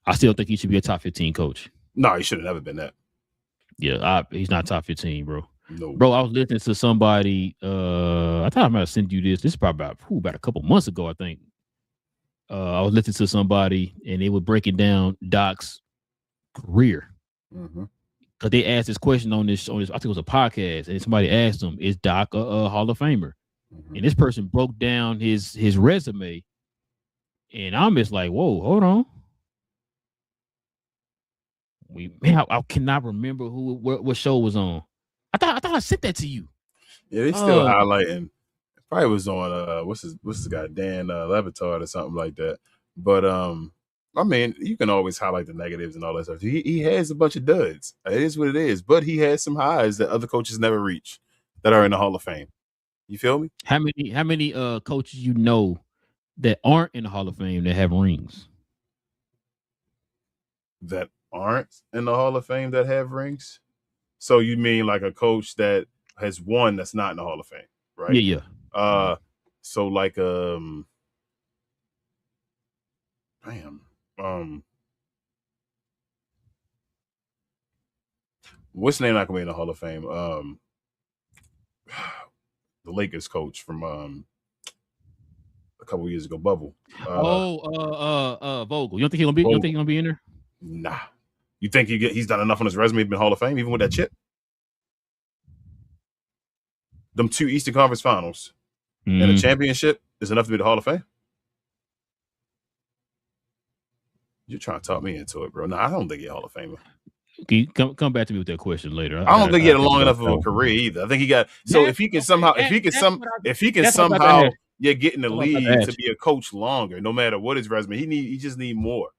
I still think he should be a top 15 coach. No, he should have never been that. Yeah, he's not top 15, bro. No. Bro, I was listening to somebody. I thought I might have sent you this. This is probably about a couple months ago, I think. I was listening to somebody, and they were breaking down Doc's career. Mm-hmm. Because they asked this question on this, I think it was a podcast, and somebody asked him, "Is Doc a Hall of Famer?" Mm-hmm. And this person broke down his resume, and I'm just like, "Whoa, hold on." I cannot remember what show was on. I thought I sent that to you. Yeah, they still highlighting. It probably was on what's the guy, Dan Levitard or something like that. But I mean, you can always highlight the negatives and all that stuff. He has a bunch of duds. It is what it is. But he has some highs that other coaches never reach that are in the Hall of Fame. You feel me? How many coaches you know that aren't in the Hall of Fame that have rings? That aren't in the Hall of Fame that have rings? So you mean like a coach that has won that's not in the Hall of Fame, right? Yeah. So like what's the name not gonna be in the Hall of Fame? The Lakers coach from a couple years ago, Bubble. Vogel. You don't think he's gonna be in there? Nah. You think he's done enough on his resume to be in Hall of Fame, even with that chip? Them 2 Eastern Conference Finals and a championship is enough to be the Hall of Fame? You're trying to talk me into it, bro. No, I don't think he's a Hall of Famer. Can you come back to me with that question later? I don't think he had a long enough of a career either. I think he got if he can somehow get in the league to be a coach longer, no matter what his resume, he just need more.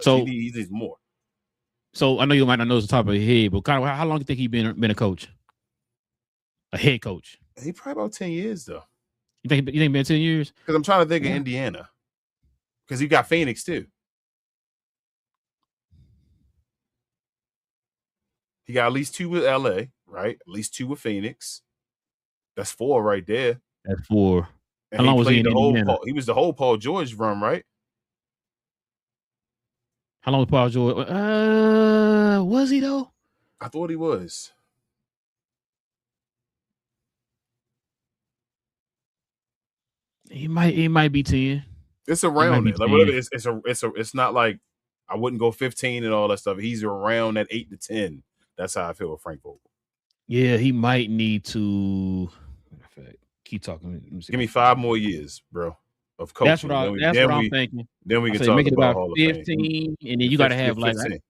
So he needs more. So I know you might not know the top of your head, but kind of how long do you think he's been a coach? A head coach? He probably about 10 years though. You think been 10 years? Because I'm trying to think of Indiana. Because he got Phoenix too. He got at least 2 with LA, right? At least 2 with Phoenix. That's 4 right there. That's 4. And How long was he in Indiana? He was the whole Paul George run, right? How long was Paul George? Was he though? I thought he was. He might be 10. It's around there. Like whatever. It's not like I wouldn't go 15 and all that stuff. He's around that 8 to 10. That's how I feel with Frank Vogel. Yeah, he might need to. Keep talking. Give me 5 more years, bro, of coaching. That's what I'm thinking. Then we can talk make it about about Hall of 15, Fame. and then you got to have 15.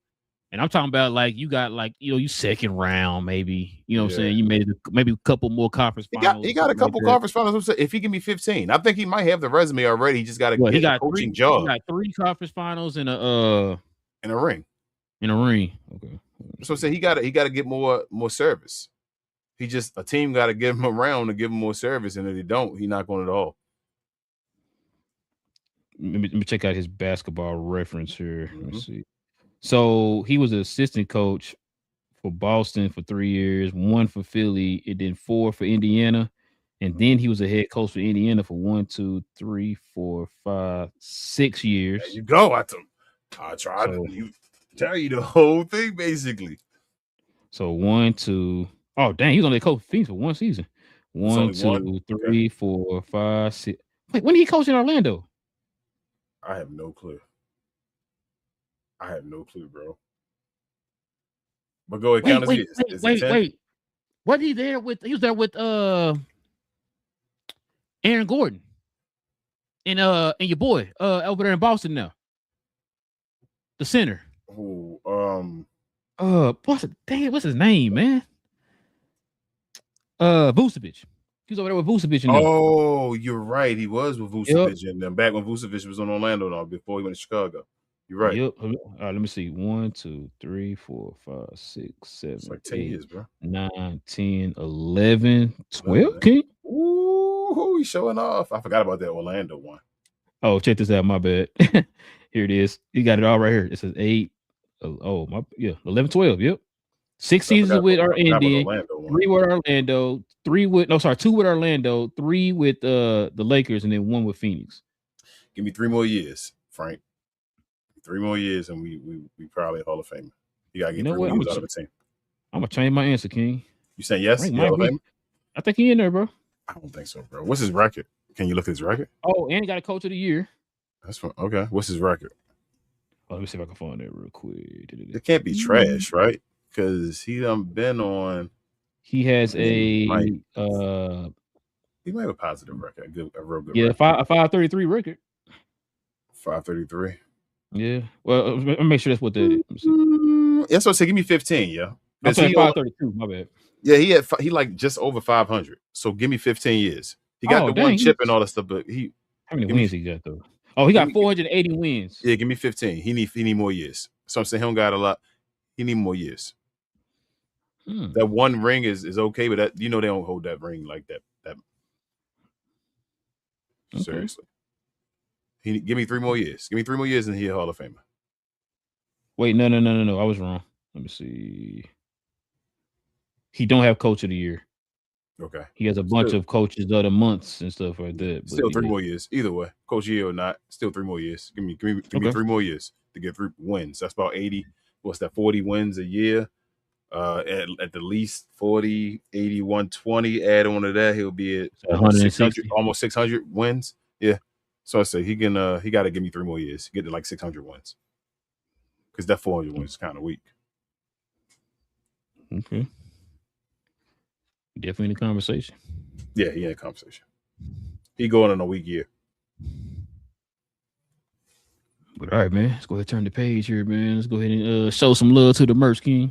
and I'm talking about like you got like you second round maybe. You know what I'm saying? Yeah. You made maybe a couple more conference finals. He got a couple conference finals. If he give me 15, I think he might have the resume already. He just got to get a coaching job. He got 3 conference finals and a ring. In a ring. Okay. So say he got to get more service. A team got to give him a round to give him more service, and if they don't, he's not going at all. Let me check out his basketball reference here. Mm-hmm. Let's see. So he was an assistant coach for Boston for 3 years, 1 for Philly, and then 4 for Indiana. And then he was a head coach for Indiana for 1, 2, 3, 4, 5, 6 years. There you go. I tried to tell you the whole thing, basically. So 1, 2. Oh, dang, he was only coach for Phoenix for 1 season. 1, 2, 3, 4, 5, 6. Wait, when did he coach in Orlando? I have no clue. Bro. But go ahead, count his years. Wait. Wasn't he there with? He was there with Aaron Gordon and your boy over there in Boston now. The center. What's his name, man? Vucevic. He was over there with Vucevic. Oh, you're right. He was with Vucevic, and then back when Vucevic was on Orlando, now before he went to Chicago. You're right. Yep. All right, let me see. 1, 2, 3, 4, 5, 6, 7, it's like 10 8, years, bro. 9, 10, 11, 12. King. Ooh, he's showing off. I forgot about that Orlando one. Oh, check this out. My bad. Here it is. You got it all right here. It says 8. 11, 12. Yep. 6 seasons with our Indian, 3 with Orlando, 2 with Orlando, 3 with the Lakers, and then 1 with Phoenix. Give me 3 more years, Frank. 3 more years, and we probably Hall of Fame. You gotta get 3 more years out of the team. I'm gonna change my answer, King. You saying yes? Hall of Fame? I think he in there, bro. I don't think so, bro. What's his record? Can you look at his record? Oh, and he got a coach of the year. That's fine. Okay. What's his record? Let me see if I can find it real quick. It can't be trash, right? Because he been on. He has he might have a positive record, a real good. Yeah, record. A 533 record. 533. Yeah. Well, let me make sure that's what that is. That's what I say. Give me 15, yeah. I'm saying 532. My bad. Yeah, he like just over 500. So give me 15 years. He got the 1 chip and all that stuff, but how many wins he got though? Oh, he got 480 wins. Yeah, give me 15. He need more years. So I'm saying he don't got a lot. He need more years. That 1 ring is okay, but that they don't hold that ring like that. Okay. Seriously. Give me 3 more years. Give me 3 more years and he's a Hall of Famer. Wait, no. I was wrong. Let me see. He don't have coach of the year. Okay. He has a bunch of coaches of the months and stuff like that. Still 3 more years. Either way, coach year or not, still 3 more years. Give me 3 more years to get 3 wins. That's about 80. What's that? 40 wins a year. At the least 40, 80, 120. Add on to that, he'll be at 600, almost 600 wins. Yeah. So I say he got to give me 3 more years. Get to like 600 wins. Because that 400 wins is kind of weak. Okay. Definitely in the conversation. Yeah, he in the conversation. He going on a weak year. But all right, man. Let's go ahead and turn the page here, man. Let's go ahead and show some love to the merch king.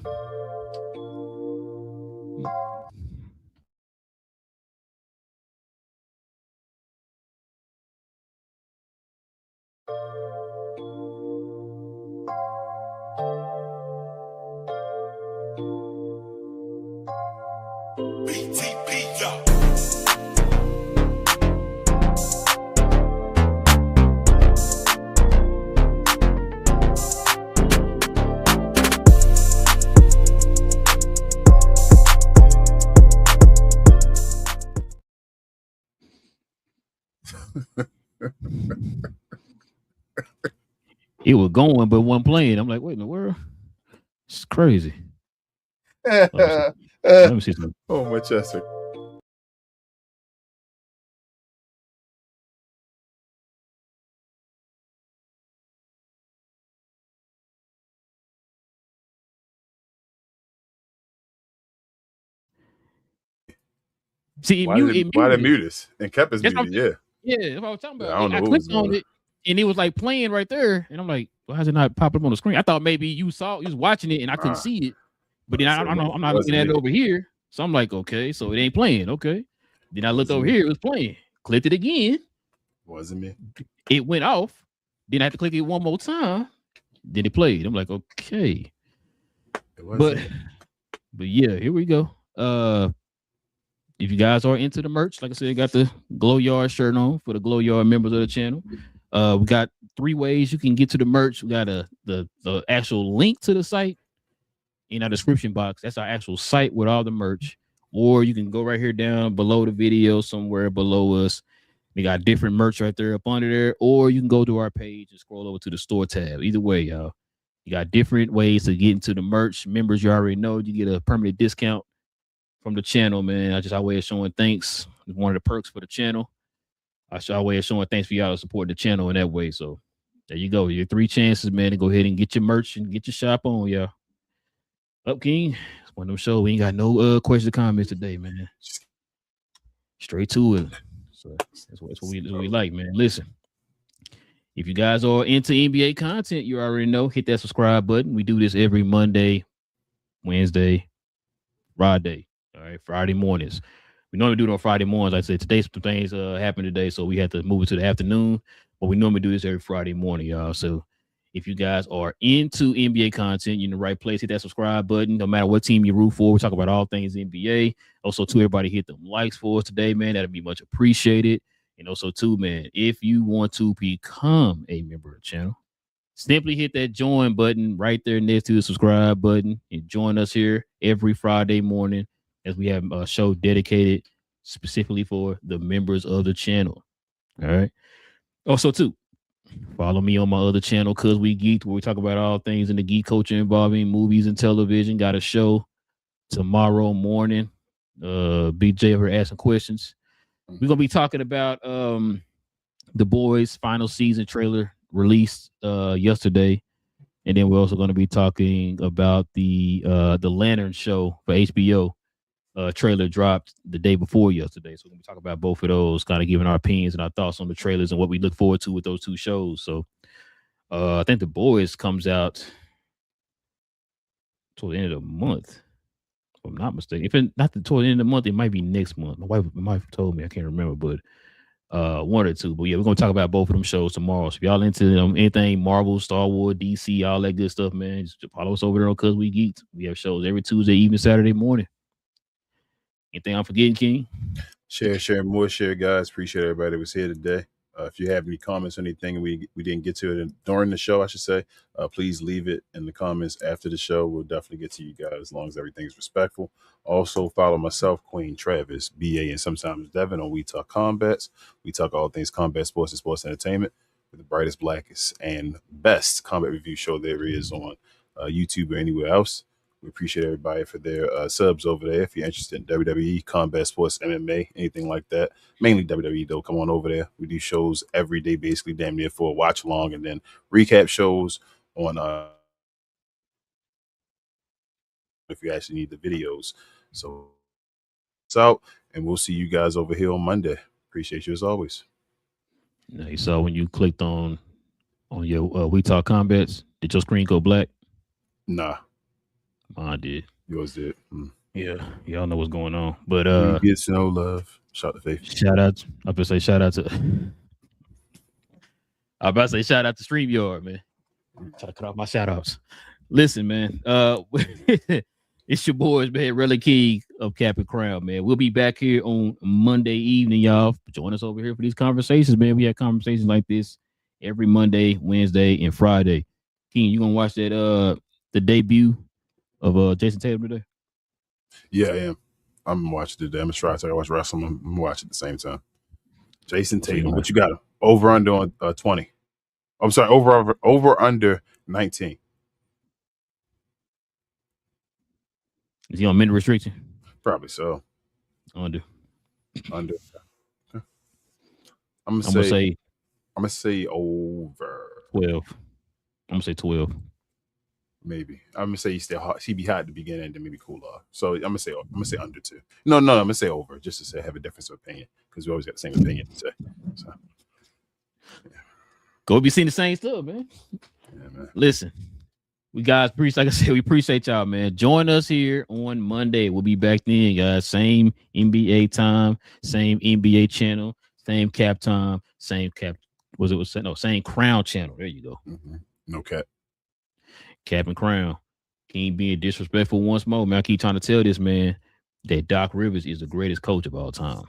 It was going, but wasn't playing. I'm like, wait in the world, it's crazy. Let me see something. Oh, Manchester. See, Why did it muted. mute us and kept us muted? Yeah. Yeah, that's what I was talking about. Yeah, I don't know I what clicked was going on it, and it was like playing right there, and I'm like, why is it not popping up on the screen? I thought maybe you was watching it, and I couldn't see it, but then I'm not looking at it over here, so I'm like, okay, so it ain't playing. Okay, then I looked over here, it was playing. Clicked it again. Wasn't me. It went off. Then I had to click it one more time. Then it played. I'm like, okay, but yeah, here we go. If you guys are into the merch, like I said, I got the GloYard shirt on for the GloYard members of the channel. We got 3 ways you can get to the merch. We got the actual link to the site in our description box. That's our actual site with all the merch. Or you can go right here down below the video, somewhere below us. We got different merch right there up under there. Or you can go to our page and scroll over to the store tab. Either way, y'all. You got different ways to get into the merch. Members, you already know you get a permanent discount from the channel, man. I just our way of showing thanks. It's one of the perks for the channel. Our way of showing thanks for y'all to support the channel in that way. So there you go. Your 3 chances, man, to go ahead and get your merch and get your shop on, y'all. Up, King. It's one of them shows. We ain't got no questions or comments today, man. Straight to it. So that's what we like, man. Listen. If you guys are into NBA content, you already know, hit that subscribe button. We do this every Monday, Wednesday, Friday. All right, Friday mornings. We normally do it on Friday mornings. Like I said, today some things happened today, so we had to move it to the afternoon. But we normally do this every Friday morning, y'all. So if you guys are into NBA content, you're in the right place. Hit that subscribe button. No matter what team you root for, we talk about all things NBA. Also, too, everybody hit them likes for us today, man. That'd be much appreciated. And also, too, man, if you want to become a member of the channel, simply hit that join button right there next to the subscribe button and join us here every Friday morning as we have a show dedicated specifically for the members of the channel. All right. Also, too, follow me on my other channel, Cause We Geeked, where we talk about all things in the geek culture involving movies and television. Got a show tomorrow morning. Big J over asking questions. We're gonna be talking about The Boys' final season trailer released yesterday, and then we're also going to be talking about the Lantern show for HBO. Trailer dropped the day before yesterday, so we're going to talk about both of those, kind of giving our opinions and our thoughts on the trailers and what we look forward to with those 2 shows. So I think The Boys comes out toward the end of the month, if I'm not mistaken. If it's not toward the end of the month, it might be next month. My wife told me, I can't remember, but 1 or 2. But yeah, we're gonna talk about both of them shows tomorrow. So if y'all into anything Marvel, Star Wars, DC, all that good stuff, man, just follow us over there on Cause We Geeked. We have shows every Tuesday evening, Saturday morning. Anything I'm forgetting, King? Share more, guys. Appreciate everybody that was here today. If you have any comments or anything we didn't get to it during the show, I should say, please leave it in the comments after the show. We'll definitely get to you guys as long as everything's respectful. Also, follow myself, Queen Travis, BA, and sometimes Devin on We Talk Combats. We talk all things combat sports and sports entertainment with the brightest, blackest, and best combat review show there is on YouTube or anywhere else. We appreciate everybody for their subs over there. If you're interested in WWE, combat sports, MMA, anything like that, mainly WWE though, come on over there. We do shows every day, basically damn near for a watch along, and then recap shows on if you actually need the videos. So it's out, and we'll see you guys over here on Monday. Appreciate you as always. Now, you saw when you clicked on your We Talk Combats, did your screen go black? Nah. Mine did. Yours did. Yeah, y'all know what's going on. But it's no love. Shout out to Faith. Shout out. I'm about to say shout out to StreamYard, man. Try to cut off my shout outs. Listen, man. It's your boys, man. Relle and King of Cap and Crown, man. We'll be back here on Monday evening, y'all. Join us over here for these conversations, man. We have conversations like this every Monday, Wednesday, and Friday. King, you gonna watch that the debut of Jason Tatum today? Yeah, I am. I'm watching today. I'm gonna try to watch wrestling. I'm watching at the same time. Jason Tatum, what you got? Over under on 20. I'm sorry, over under 19. Is he on minute restriction? Probably so. Under. I'm I'm gonna say over 12. I'm gonna say 12. Maybe. I'm gonna say he's still hot. He be hot at the beginning, and then maybe cool off. So I'm gonna say under 2. No, I'm gonna say over, just to say have a difference of opinion, because we always got the same opinion to say. So Go be seeing the same stuff, man. yeah, man. Listen, like I said, we appreciate y'all, man. Join us here on Monday. We'll be back then, guys. Same NBA time, same NBA channel, same cap time, same crown channel. There you go. Mm-hmm. No cap. Cap and crown. King being disrespectful once more, man. I keep trying to tell this man that Doc Rivers is the greatest coach of all time.